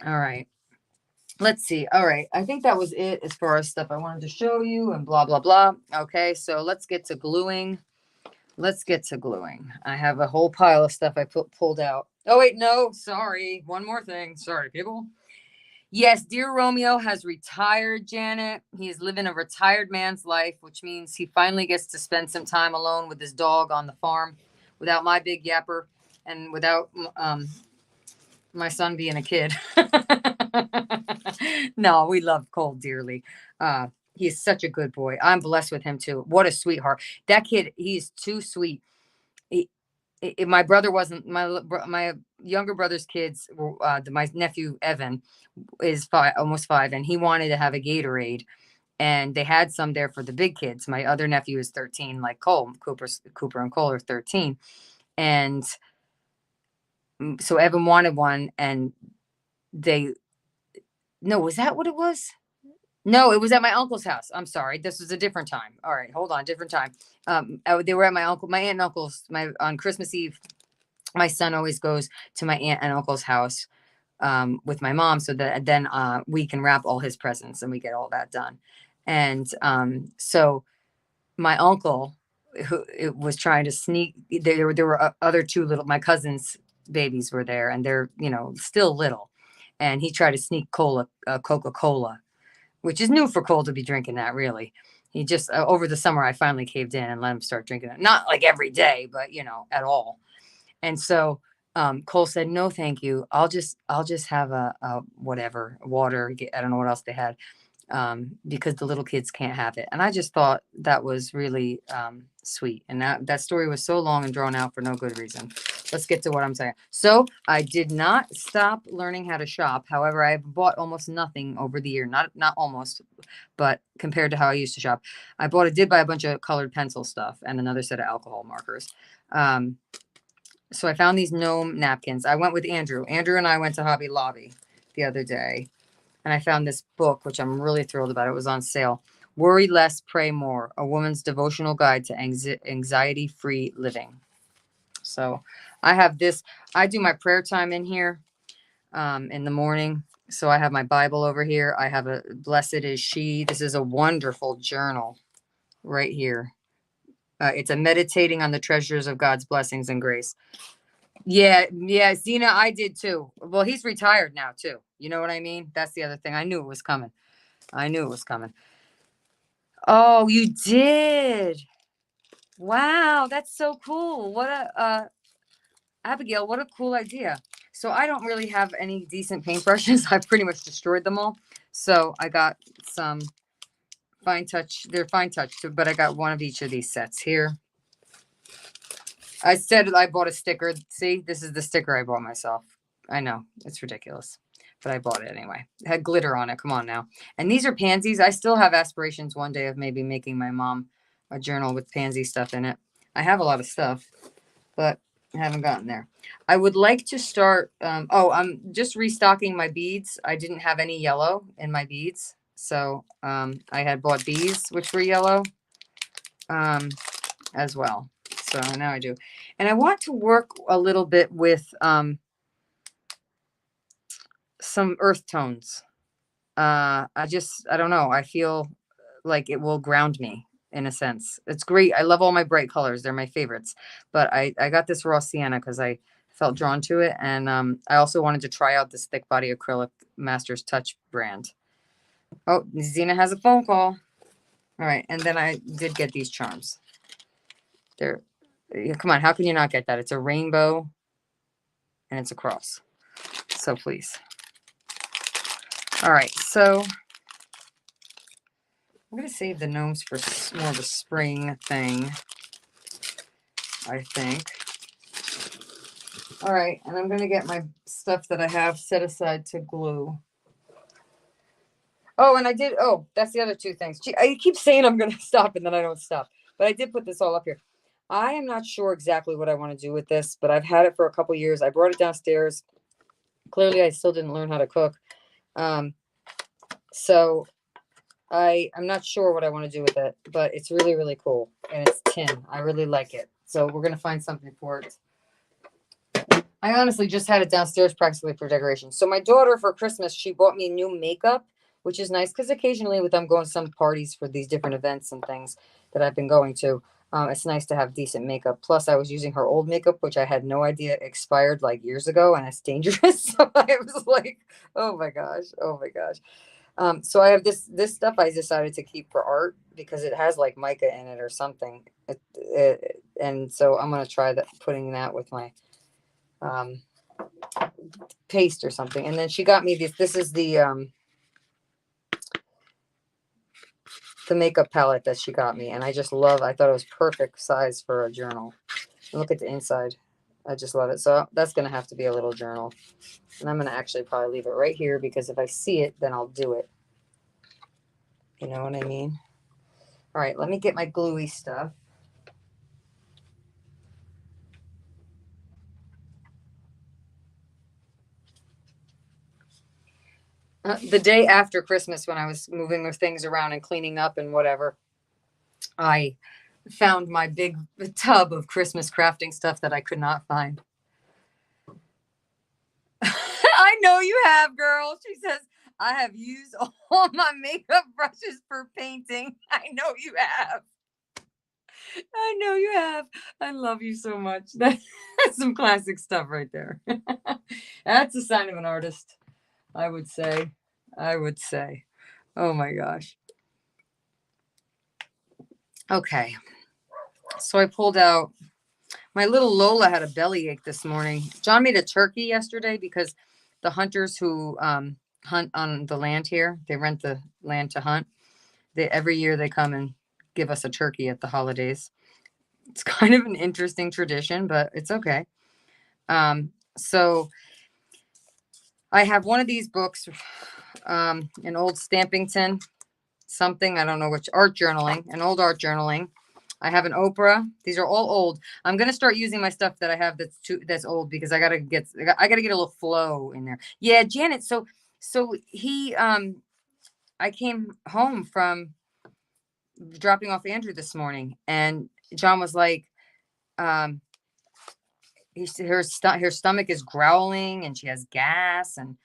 All right. Let's see. All right. I think that was it as far as stuff I wanted to show you and blah, blah, blah. Okay. So let's get to gluing. I have a whole pile of stuff I pulled out. Oh, wait. No, sorry. One more thing. Sorry, people. Yes. Dear Romeo has retired, Janet. He is living a retired man's life, which means he finally gets to spend some time alone with his dog on the farm without my big yapper and without my son being a kid. No, we love Cole dearly. He's such a good boy. I'm blessed with him too. What a sweetheart. That kid, he's too sweet. My brother wasn't, my younger brother's kids, my nephew Evan is almost 5, and he wanted to have a Gatorade. And they had some there for the big kids. My other nephew is 13, like Cole. Cooper and Cole are 13. And so Evan wanted one, and was that what it was? No, it was at my uncle's house. I'm sorry. This was a different time. All right, hold on. Different time. They were at my aunt and uncle's, on Christmas Eve. My son always goes to my aunt and uncle's house with my mom, so that then we can wrap all his presents and we get all that done. And so my uncle, who was trying to sneak, there were other 2 my cousins' babies were there, and they're still little, and he tried to sneak Coca-Cola, which is new for Cole to be drinking that. Really, he just over the summer I finally caved in and let him start drinking it, not like every day, but at all. And so Cole said, "No, thank you. I'll just have a whatever water. I don't know what else they had." Because the little kids can't have it. And I just thought that was really sweet. And that story was so long and drawn out for no good reason. Let's get to what I'm saying. So I did not stop learning how to shop. However, I've bought almost nothing over the year. Not almost, but compared to how I used to shop. I did buy a bunch of colored pencil stuff and another set of alcohol markers. So I found these gnome napkins. I went with Andrew. Andrew and I went to Hobby Lobby the other day. And I found this book, which I'm really thrilled about. It was on sale. Worry Less, Pray More, A Woman's Devotional Guide to Anxiety-Free Living. So I have this. I do my prayer time in here in the morning. So I have my Bible over here. I have a Blessed Is She. This is a wonderful journal right here. It's a meditating on the treasures of God's blessings and grace. Yeah, Zena, I did too. Well, he's retired now too. You know what I mean? That's the other thing. I knew it was coming. Oh, you did. Wow, that's so cool. What Abigail, what a cool idea. So I don't really have any decent paintbrushes. I've pretty much destroyed them all. So I got some Fine Touch. They're Fine Touch, but I got one of each of these sets here. I said I bought a sticker. See, this is the sticker I bought myself. I know, it's ridiculous, but I bought it anyway. It had glitter on it. Come on now. And these are pansies. I still have aspirations one day of maybe making my mom a journal with pansy stuff in it. I have a lot of stuff, but I haven't gotten there. I would like to start. I'm just restocking my beads. I didn't have any yellow in my beads. So I had bought these, which were yellow as well. So now I do. And I want to work a little bit with some earth tones. I don't know. I feel like it will ground me in a sense. It's great. I love all my bright colors. They're my favorites. But I got this raw sienna because I felt drawn to it. And I also wanted to try out this thick body acrylic Masters Touch brand. Oh, Zena has a phone call. All right. And then I did get these charms. They're, come on. How can you not get that? It's a rainbow and it's a cross. So please. All right. So I'm going to save the gnomes for more of a spring thing, I think. All right, and I'm going to get my stuff that I have set aside to glue. Oh, and I did, that's the other two things. Gee, I keep saying I'm going to stop, and then I don't stop. But I did put this all up here. I am not sure exactly what I want to do with this, but I've had it for a couple years. I brought it downstairs. Clearly, I still didn't learn how to cook. So I'm not sure what I want to do with it, but it's really, really cool. And it's tin. I really like it. So we're going to find something for it. I honestly just had it downstairs practically for decoration. So my daughter for Christmas, she bought me new makeup, which is nice because occasionally with them going to some parties for these different events and things that I've been going to, it's nice to have decent makeup. Plus I was using her old makeup, which I had no idea expired like years ago, and it's dangerous. So I was like, oh my gosh. So I have this stuff I decided to keep for art because it has like mica in it or something. And so I'm going to try putting that with my paste or something. And then she got me this is the makeup palette that she got me, and I thought it was perfect size for a journal. And look at the inside. I just love it. So that's going to have to be a little journal, and I'm going to actually probably leave it right here because if I see it, then I'll do it. You know what I mean? All right, let me get my gluey stuff. The day after Christmas, when I was moving the things around and cleaning up and whatever, I found my big tub of Christmas crafting stuff that I could not find. I know you have, girl. She says, I have used all my makeup brushes for painting. I know you have. I know you have. I love you so much. That's some classic stuff right there. That's a sign of an artist, I would say. Oh my gosh. Okay. So I pulled out, my little Lola had a bellyache this morning. John made a turkey yesterday because the hunters who hunt on the land here, they rent the land to hunt. Every year they come and give us a turkey at the holidays. It's kind of an interesting tradition, but it's okay. So I have one of these books, an old Stampington something, I don't know which, an old art journaling. I have an Oprah. These are all old. I'm going to start using my stuff that I have that's old because I got to get a little flow in there. Yeah, Janet. So he I came home from dropping off Andrew this morning, and John was like, her stomach is growling and she has gas and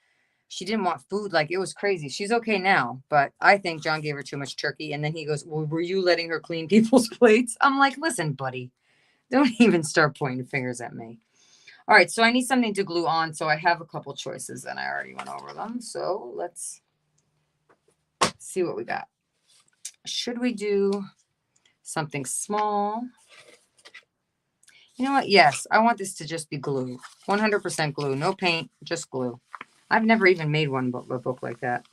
she didn't want food. Like, it was crazy. She's okay now, but I think John gave her too much turkey. And then he goes, well, were you letting her clean people's plates? I'm like, listen, buddy, don't even start pointing fingers at me. All right. So I need something to glue on. So I have a couple choices and I already went over them. So let's see what we got. Should we do something small? You know what? Yes, I want this to just be glue. 100% glue. No paint, just glue. I've never even made a book like that.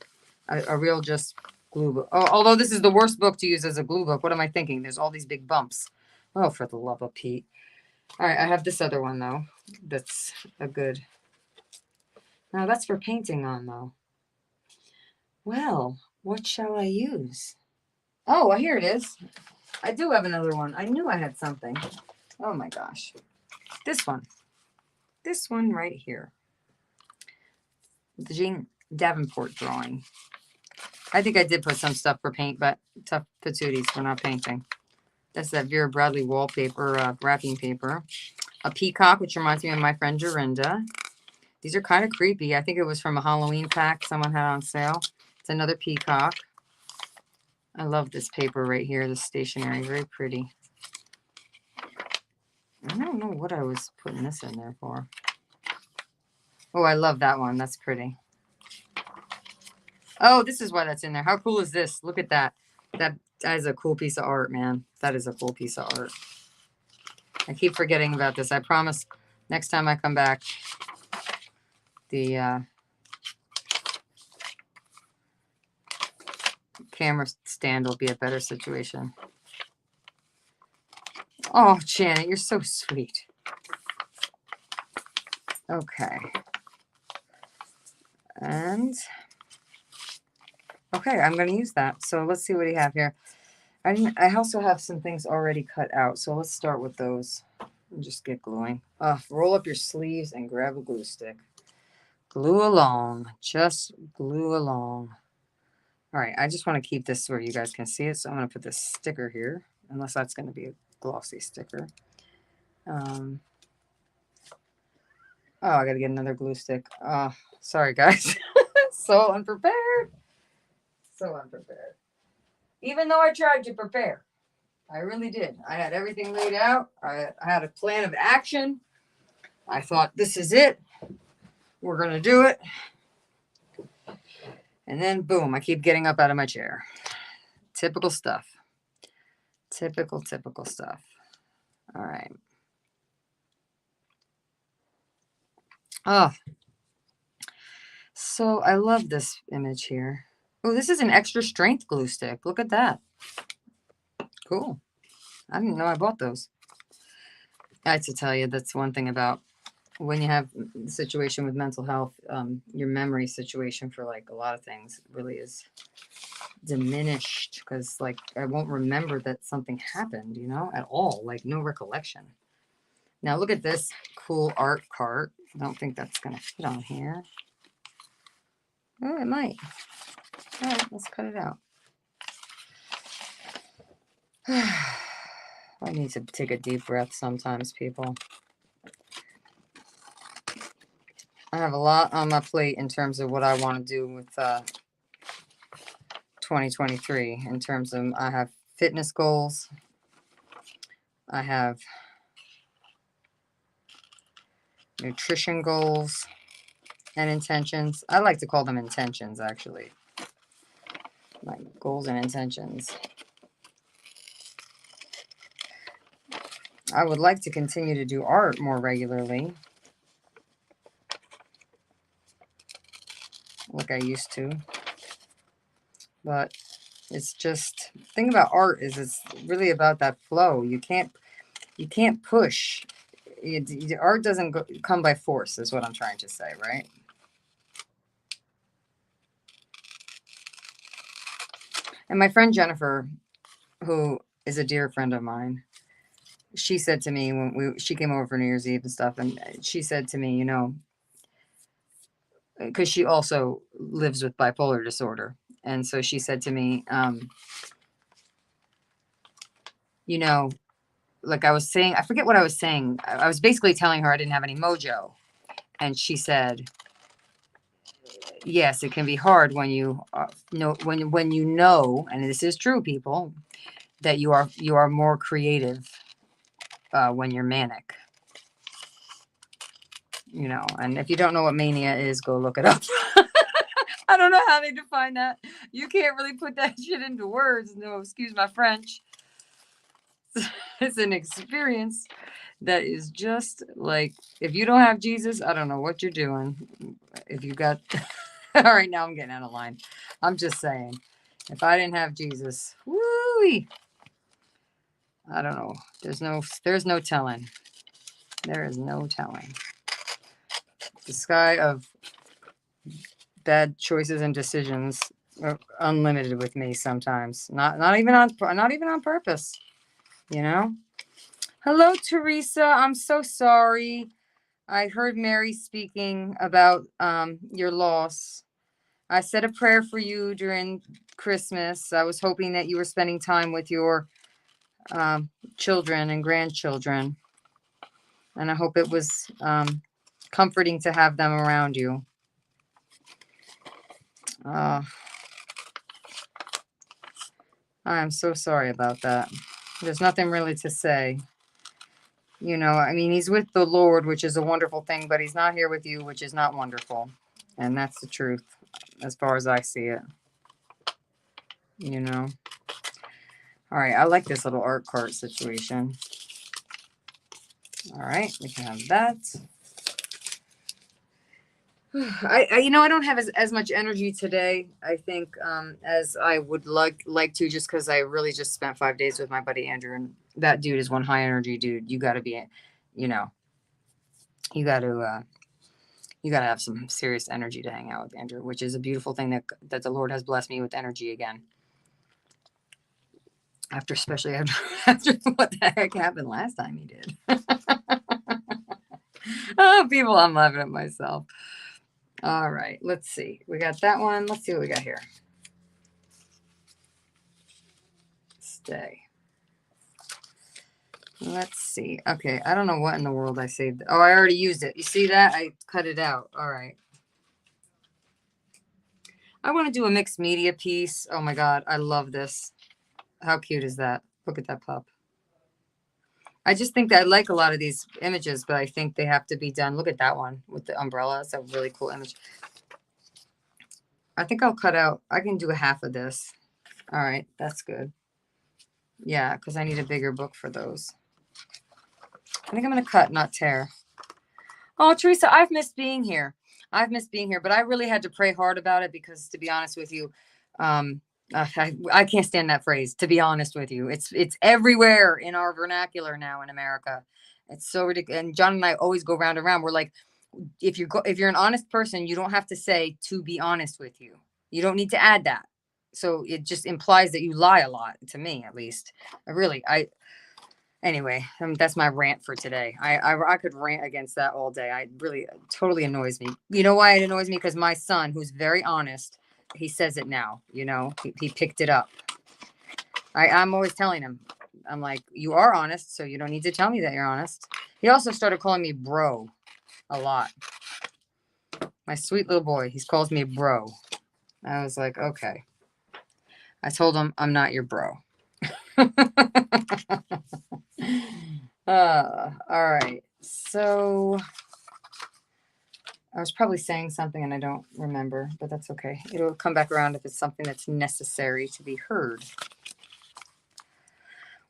A real just glue book. Oh, although this is the worst book to use as a glue book. What am I thinking? There's all these big bumps. Oh, for the love of Pete. All right, I have this other one, though. That's a good. Now, that's for painting on, though. Well, what shall I use? Oh, here it is. I do have another one. I knew I had something. Oh, my gosh. This one. This one right here. The Jane Davenport drawing. I think I did put some stuff for paint, but tough patooties for not painting. That's that Vera Bradley wallpaper, wrapping paper. A peacock, which reminds me of my friend Jorinda. These are kind of creepy. I think it was from a Halloween pack someone had on sale. It's another peacock. I love this paper right here, this stationery, very pretty. I don't know what I was putting this in there for. Oh, I love that one. That's pretty. Oh, this is why that's in there. How cool is this? Look at that. That is a cool piece of art, man. That is a cool piece of art. I keep forgetting about this. I promise next time I come back, the camera stand will be a better situation. Oh, Janet, you're so sweet. Okay. And, okay, I'm going to use that. So let's see what we have here. I also have some things already cut out. So let's start with those and just get gluing. Roll up your sleeves and grab a glue stick. Glue along. Just glue along. All right, I just want to keep this where you guys can see it. So I'm going to put this sticker here, unless that's going to be a glossy sticker. Oh, I got to get another glue stick. Sorry, guys. So unprepared. So unprepared. Even though I tried to prepare. I really did. I had everything laid out. I had a plan of action. I thought, this is it. We're going to do it. And then, boom, I keep getting up out of my chair. Typical stuff. Typical stuff. All right. Oh, so I love this image here. Oh, this is an extra strength glue stick. Look at that. Cool. I didn't know I bought those. I have to tell you, that's one thing about when you have the situation with mental health, your memory situation for like a lot of things really is diminished, because like I won't remember that something happened, you know, at all, like no recollection. Now look at this cool art cart. I don't think that's going to fit on here. Oh, it might. All right, let's cut it out. I need to take a deep breath sometimes, people. I have a lot on my plate in terms of what I want to do with 2023. In terms of, I have fitness goals. I have nutrition goals and intentions. I like to call them intentions, actually. My goals and intentions. I would like to continue to do art more regularly, like I used to. But it's just, the thing about art is it's really about that flow. You can't push. Art doesn't come by force, is what I'm trying to say, right? And my friend Jennifer, who is a dear friend of mine, she said to me when she came over for New Year's Eve and stuff, and she said to me, you know, because she also lives with bipolar disorder, and so she said to me, you know, like I was saying, I forget what I was saying. I was basically telling her I didn't have any mojo, and she said, yes, it can be hard when you know, when you know, and this is true, people, that you are more creative when you're manic. You know, and if you don't know what mania is, go look it up. I don't know how they define that. You can't really put that shit into words. No, excuse my French. It's an experience that is just like, if you don't have Jesus, I don't know what you're doing. If you got, all right, now I'm getting out of line. I'm just saying, if I didn't have Jesus, woo-wee, I don't know. There's no telling. There is no telling. The sky of bad choices and decisions are unlimited with me sometimes. Not even on purpose, you know? Hello, Teresa. I'm so sorry. I heard Mary speaking about your loss. I said a prayer for you during Christmas. I was hoping that you were spending time with your children and grandchildren. And I hope it was comforting to have them around you. I'm so sorry about that. There's nothing really to say. You know, I mean, he's with the Lord, which is a wonderful thing, but he's not here with you, which is not wonderful. And that's the truth, as far as I see it. You know? All right, I like this little art cart situation. All right, we can have that. I don't have as much energy today, I think, as I would like to, just because I really just spent 5 days with my buddy Andrew, and that dude is one high energy dude. You got to be, you know, you got to have some serious energy to hang out with Andrew, which is a beautiful thing that the Lord has blessed me with energy again. Especially after what the heck happened last time he did. Oh, people, I'm laughing at myself. All right, let's see. We got that one. Let's see what we got here. Stay. Let's see. Okay, I don't know what in the world I saved. Oh, I already used it. You see that? I cut it out. All right. I want to do a mixed media piece. Oh my God, I love this. How cute is that? Look at that pup. I just think that I like a lot of these images, but I think they have to be done. Look at that one with the umbrella. It's a really cool image. I think I'll cut out. I can do a half of this. All right, that's good. Yeah, because I need a bigger book for those. I think I'm going to cut, not tear. Oh, Teresa, I've missed being here. But I really had to pray hard about it because, to be honest with you, I can't stand that phrase, to be honest with you. It's everywhere in our vernacular now in America. It's so ridiculous. And John and I always go round and round. We're like, if you're an honest person, you don't have to say to be honest with you. You don't need to add that. So it just implies that you lie a lot, to me at least. Anyway, that's my rant for today. I could rant against that all day. Totally annoys me. You know why it annoys me? Because my son, who's very honest, he says it now. You know, he picked it up. I'm always telling him, I'm like, you are honest, so you don't need to tell me that you're honest. He also started calling me bro a lot. My sweet little boy, he calls me bro. I was like, okay. I told him I'm not your bro. All right. So I was probably saying something and I don't remember, but that's okay. It'll come back around if it's something that's necessary to be heard.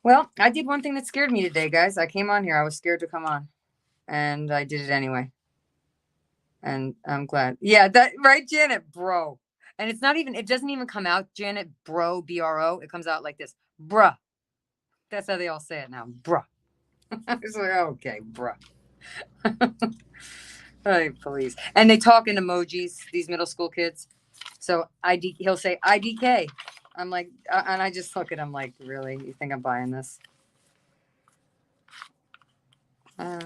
Well, I did one thing that scared me today, guys. I came on here. I was scared to come on, and I did it anyway. And I'm glad. Yeah, that right, Janet, bro. And it doesn't even come out, Janet, bro, B-R-O. It comes out like this, bruh. That's how they all say it now, bruh. I was like, okay, bruh. Hey, please. And they talk in emojis, these middle school kids. So he'll say IDK. I'm like, and I just look at him like, really? You think I'm buying this? I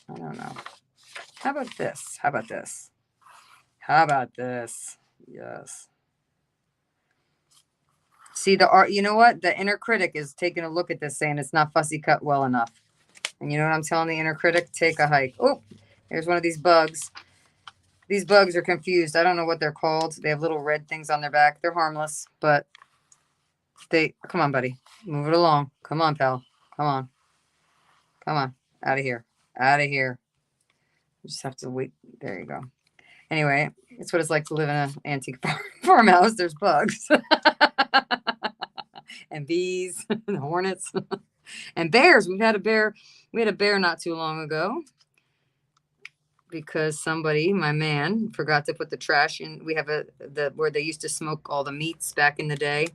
don't know. How about this? Yes. See the art. You know what? The inner critic is taking a look at this, saying it's not fussy cut well enough. And you know what I'm telling the inner critic? Take a hike. Oh, here's one of these bugs. These bugs are confused. I don't know what they're called. They have little red things on their back. They're harmless, but come on, buddy. Move it along. Come on, pal. Come on. Out of here. You just have to wait. There you go. Anyway, it's what it's like to live in an antique farmhouse. There's bugs. And bees and hornets and bears. We had a bear not too long ago because somebody, my man, forgot to put the trash in. We have where they used to smoke all the meats back in the day.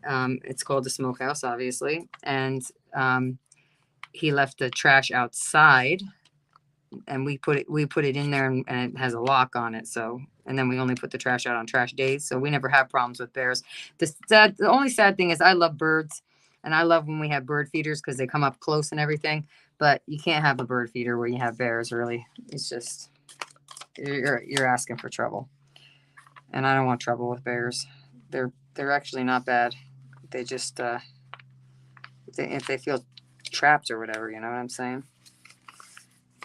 It's called the smokehouse, obviously. And he left the trash outside, and we put it in there, and it has a lock on it. So, and then we only put the trash out on trash days. So we never have problems with bears. The only sad thing is I love birds, and I love when we have bird feeders because they come up close and everything. But you can't have a bird feeder where you have bears. Really, it's just you're asking for trouble, and I don't want trouble with bears. They're actually not bad. They just if they feel trapped or whatever, you know what I'm saying?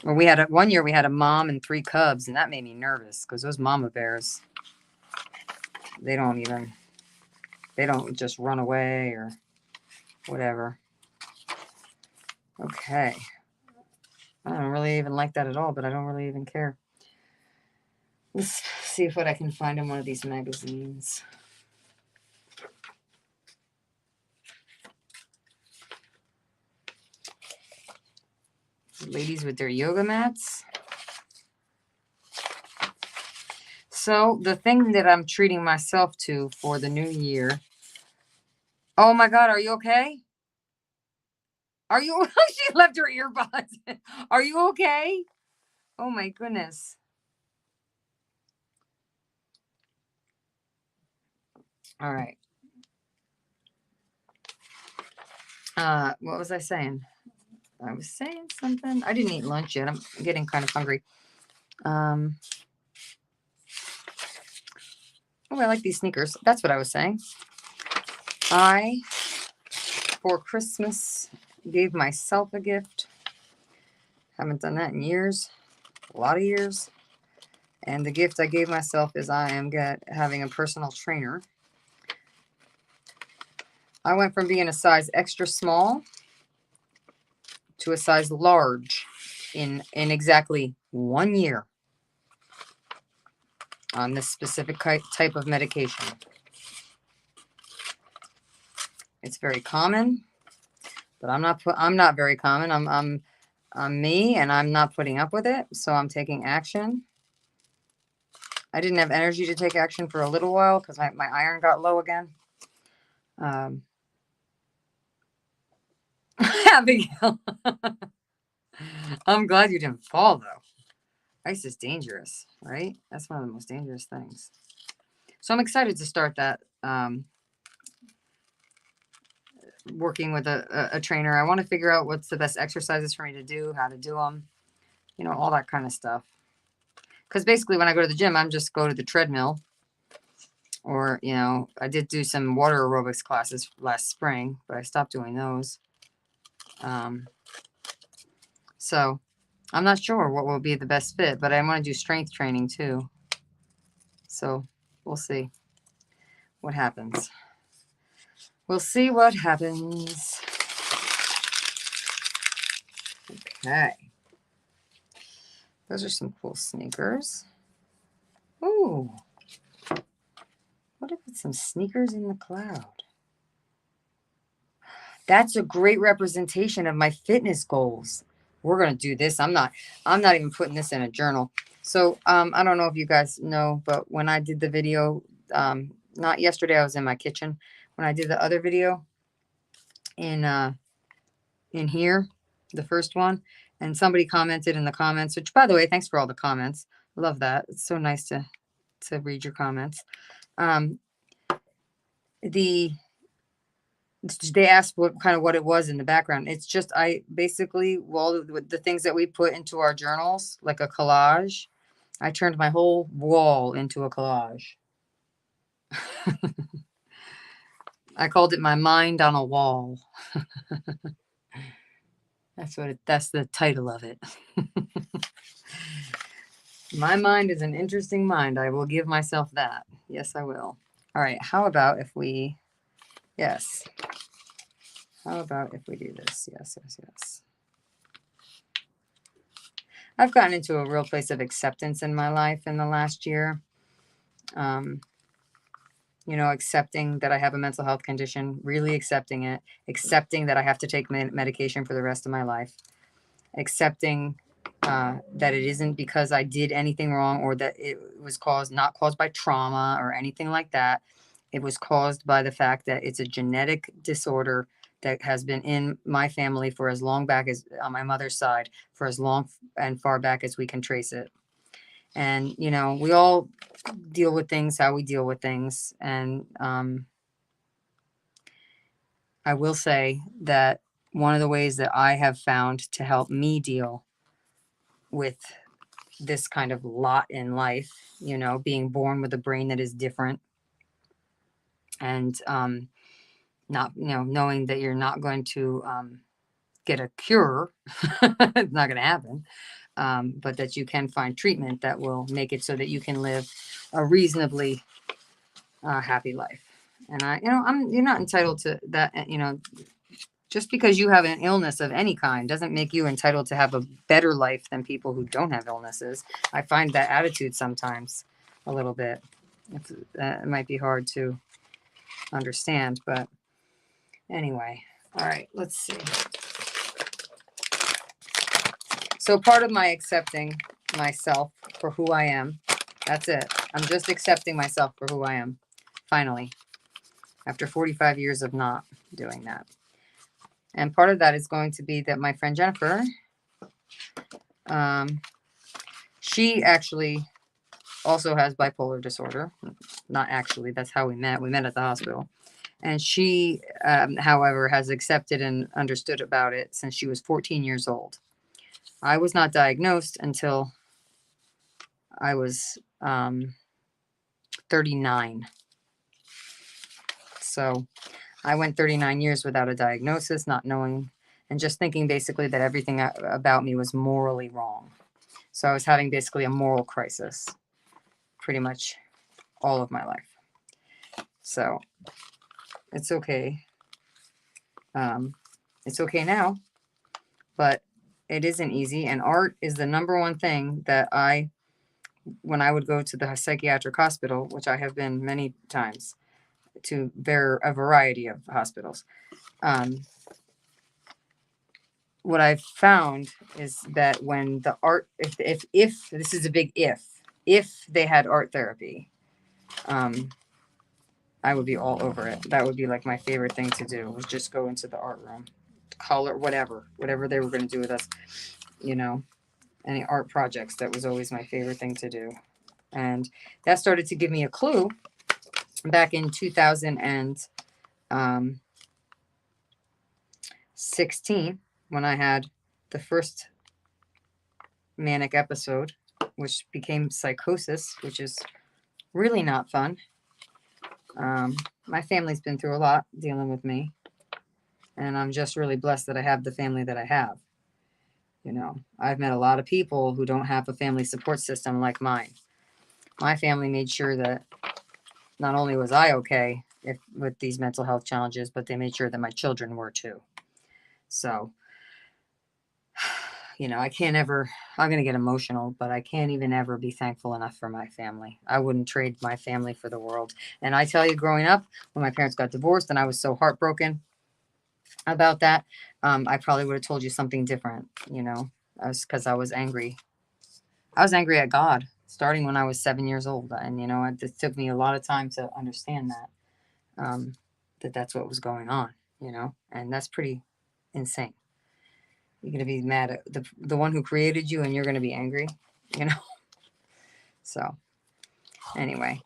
Well, one year we had a mom and 3 cubs, and that made me nervous because those mama bears, they don't just run away or whatever. Okay. I don't really even like that at all, but I don't really even care. Let's see what I can find in one of these magazines. Ladies with their yoga mats. So the thing that I'm treating myself to for the new year. Oh my God, are you okay? Are you? She left her earbuds. Are you okay? Oh my goodness. All right. What was I saying? I was saying something. I didn't eat lunch yet. I'm getting kind of hungry. Oh, I like these sneakers. That's what I was saying. I, for Christmas, gave myself a gift. Haven't done that in years. A lot of years. And the gift I gave myself is I am having a personal trainer. I went from being a size extra small to a size large in exactly 1 year on this specific type of medication. It's very common, but I'm not very common. I'm me, and I'm not putting up with it. So I'm taking action. I didn't have energy to take action for a little while because my iron got low again. Abigail, I'm glad you didn't fall though. Ice is dangerous, right? That's one of the most dangerous things. So I'm excited to start that. Working with a trainer. I want to figure out what's the best exercises for me to do, how to do them, all that kind of stuff. Because basically when I go to the gym, I'm just go to the treadmill. Or, I did do some water aerobics classes last spring, but I stopped doing those. So I'm not sure what will be the best fit, but I want to do strength training too. So we'll see what happens. We'll see what happens. Okay. Those are some cool sneakers. Ooh. What if it's some sneakers in the cloud? That's a great representation of my fitness goals. We're going to do this. I'm not even putting this in a journal. So I don't know if you guys know, but when I did the video, not yesterday, I was in my kitchen. When I did the other video in here, the first one, and somebody commented in the comments, which by the way, thanks for all the comments. Love that. It's so nice to read your comments. They asked what it was in the background. It's just basically the things that we put into our journals, like a collage. I turned my whole wall into a collage. I called it my mind on a wall. That's the title of it. My mind is an interesting mind. I will give myself that. Yes, I will. All right. How about if we do this? Yes. I've gotten into a real place of acceptance in my life in the last year. Accepting that I have a mental health condition, really accepting it, accepting that I have to take medication for the rest of my life, accepting that it isn't because I did anything wrong or that it was not caused by trauma or anything like that. It was caused by the fact that it's a genetic disorder that has been in my family for as long back as on my mother's side, for as long and far back as we can trace it. And, we all deal with things how we deal with things. And I will say that one of the ways that I have found to help me deal with this kind of lot in life, being born with a brain that is different and not, knowing that you're not going to get a cure, it's not going to happen, but that you can find treatment that will make it so that you can live a reasonably happy life. And you're not entitled to that. Just because you have an illness of any kind doesn't make you entitled to have a better life than people who don't have illnesses. I find that attitude sometimes a little bit. It might be hard to understand, but anyway. All right, let's see. So part of my accepting myself for who I am, that's it. I'm just accepting myself for who I am, finally, after 45 years of not doing that. And part of that is going to be that my friend Jennifer, she actually also has bipolar disorder. Not actually, that's how we met. We met at the hospital. And she, however, has accepted and understood about it since she was 14 years old. I was not diagnosed until I was 39. So I went 39 years without a diagnosis, not knowing, and just thinking basically that everything about me was morally wrong. So I was having basically a moral crisis pretty much all of my life. So it's okay. It's okay now, but it isn't easy. And art is the number one thing that when I would go to the psychiatric hospital, which I have been many times, to a variety of hospitals, what I've found is that when the art, if this is a big if they had art therapy, I would be all over it. That would be like my favorite thing to do, was just go into the art room, color, whatever they were going to do with us, any art projects. That was always my favorite thing to do. And that started to give me a clue back in 2016 when I had the first manic episode, which became psychosis, which is really not fun. My family's been through a lot dealing with me, and I'm just really blessed that I have the family that I have. I've met a lot of people who don't have a family support system like mine. My family made sure that not only was I okay with these mental health challenges, but they made sure that my children were too. So, I'm going to get emotional, but I can't even ever be thankful enough for my family. I wouldn't trade my family for the world. And I tell you, growing up, when my parents got divorced and I was so heartbroken about that, I probably would have told you something different, because I was angry. I was angry at God starting when I was 7 years old. And, it took me a lot of time to understand that, that's what was going on, and that's pretty insane. You're going to be mad at the one who created you, and you're going to be angry, So anyway,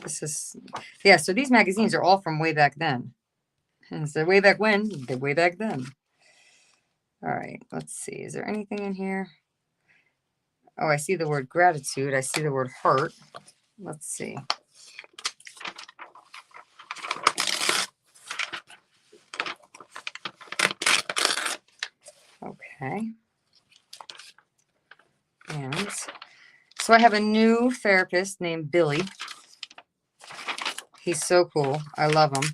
so these magazines are all from way back then. And so way back when, way back then. All right, let's see. Is there anything in here? Oh, I see the word gratitude. I see the word heart. Let's see. Okay. And so I have a new therapist named Billy. He's so cool. I love him.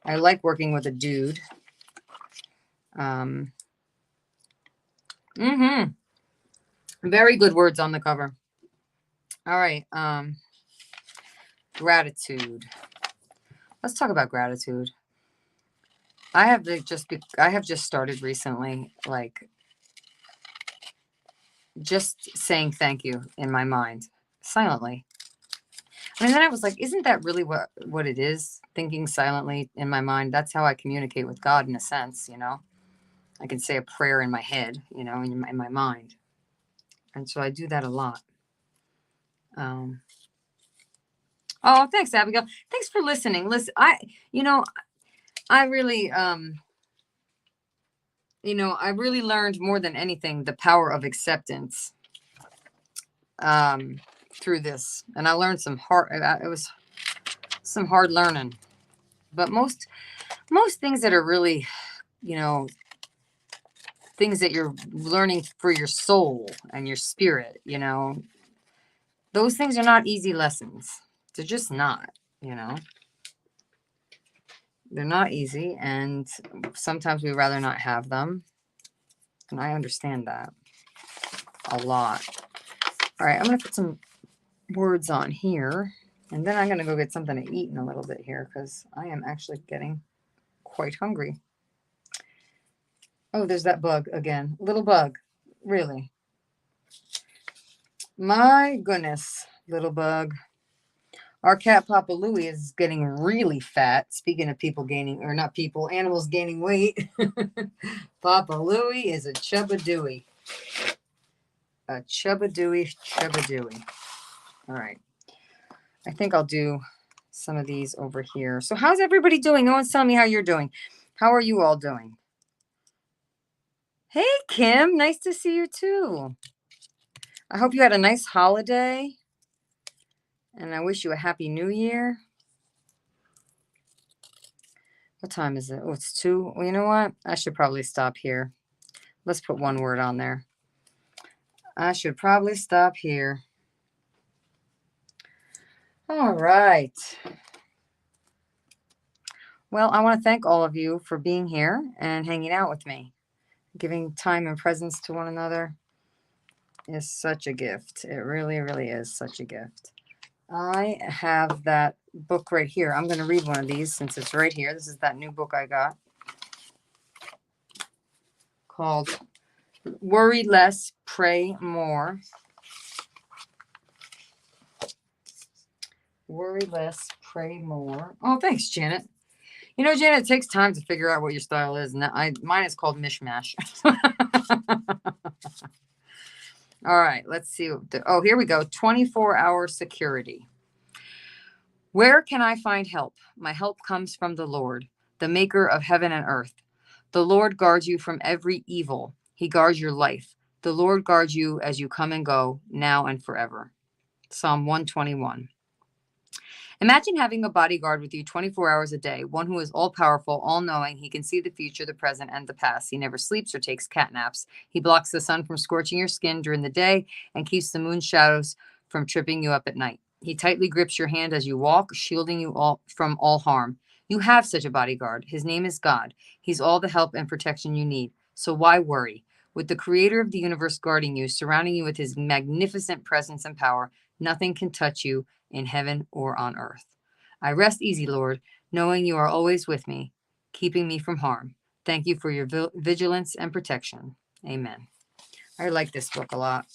I like working with a dude. Very good words on the cover. All right. Gratitude. Let's talk about gratitude. I have just started recently, like, just saying thank you in my mind silently. And then I was like, isn't that really what it is? Thinking silently in my mind. That's how I communicate with God, in a sense, I can say a prayer in my head, in my mind. And so I do that a lot. Oh, thanks, Abigail. Thanks for listening. Listen, I really, I really learned more than anything the power of acceptance through this. And I learned it was some hard learning. But most things that are really, things that you're learning for your soul and your spirit, you know, those things are not easy lessons. They're just not, you know. They're not easy, and sometimes we'd rather not have them. And I understand that a lot. All right, I'm going to put some words on here, and then I'm going to go get something to eat in a little bit here because I am actually getting quite hungry. Oh, there's that bug again. Little bug. Really. My goodness, little bug. Our cat Papa Louie is getting really fat. Speaking of people gaining, or not people, animals gaining weight. Papa Louie is a chubba-dooey. A chubba-dooey, chubba-dooey. All right. I think I'll do some of these over here. So how's everybody doing? No one's telling me how you're doing. How are you all doing? Hey, Kim. Nice to see you too. I hope you had a nice holiday. And I wish you a happy new year. What time is it? Oh, it's 2. Well, you know what? I should probably stop here. Let's put one word on there. I should probably stop here. All right. Well, I want to thank all of you for being here and hanging out with me. Giving time and presence to one another is such a gift. It really, really is such a gift. I have that book right here. I'm going to read one of these since it's right here. This is that new book I got called Worry Less, Pray More. Worry Less, Pray More. Oh, thanks, Janet. You know, Janet, it takes time to figure out what your style is. And mine is called Mishmash. All right, let's see. Oh, here we go. 24-hour security. Where can I find help? My help comes from the Lord, the maker of heaven and earth. The Lord guards you from every evil. He guards your life. The Lord guards you as you come and go, now and forever. Psalm 121. Imagine having a bodyguard with you 24 hours a day, one who is all-powerful, all-knowing. He can see the future, the present, and the past. He never sleeps or takes cat naps. He blocks the sun from scorching your skin during the day and keeps the moon's shadows from tripping you up at night. He tightly grips your hand as you walk, shielding you from all harm. You have such a bodyguard. His name is God. He's all the help and protection you need. So why worry? With the creator of the universe guarding you, surrounding you with his magnificent presence and power, nothing can touch you in heaven or on earth. I rest easy, Lord, knowing you are always with me, keeping me from harm. Thank you for your vigilance and protection. Amen. I like this book a lot.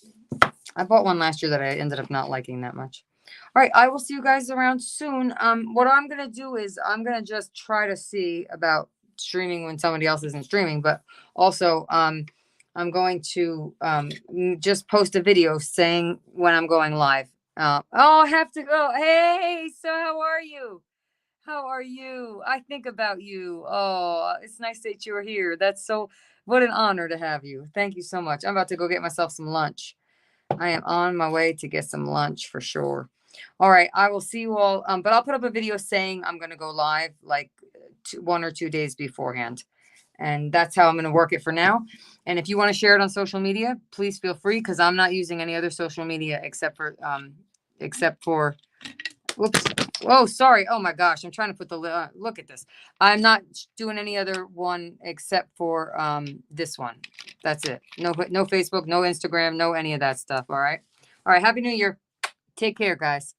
I bought one last year that I ended up not liking that much. All right, I will see you guys around soon. What I'm going to do is I'm going to just try to see about streaming when somebody else isn't streaming, but also I'm going to just post a video saying when I'm going live. Oh, I have to go. Hey, so how are you? How are you? I think about you. Oh, it's nice that you're here. What an honor to have you. Thank you so much. I'm about to go get myself some lunch. I am on my way to get some lunch for sure. All right, I will see you all. But I'll put up a video saying I'm going to go live like 1 or 2 days beforehand. And that's how I'm going to work it for now. And if you want to share it on social media, please feel free, because I'm not using any other social media except for whoops. Oh, sorry. Oh my gosh. I'm trying to put the, look at this. I'm not doing any other one except for this one. That's it. No Facebook, no Instagram, no any of that stuff. All right. All right. Happy New Year. Take care, guys.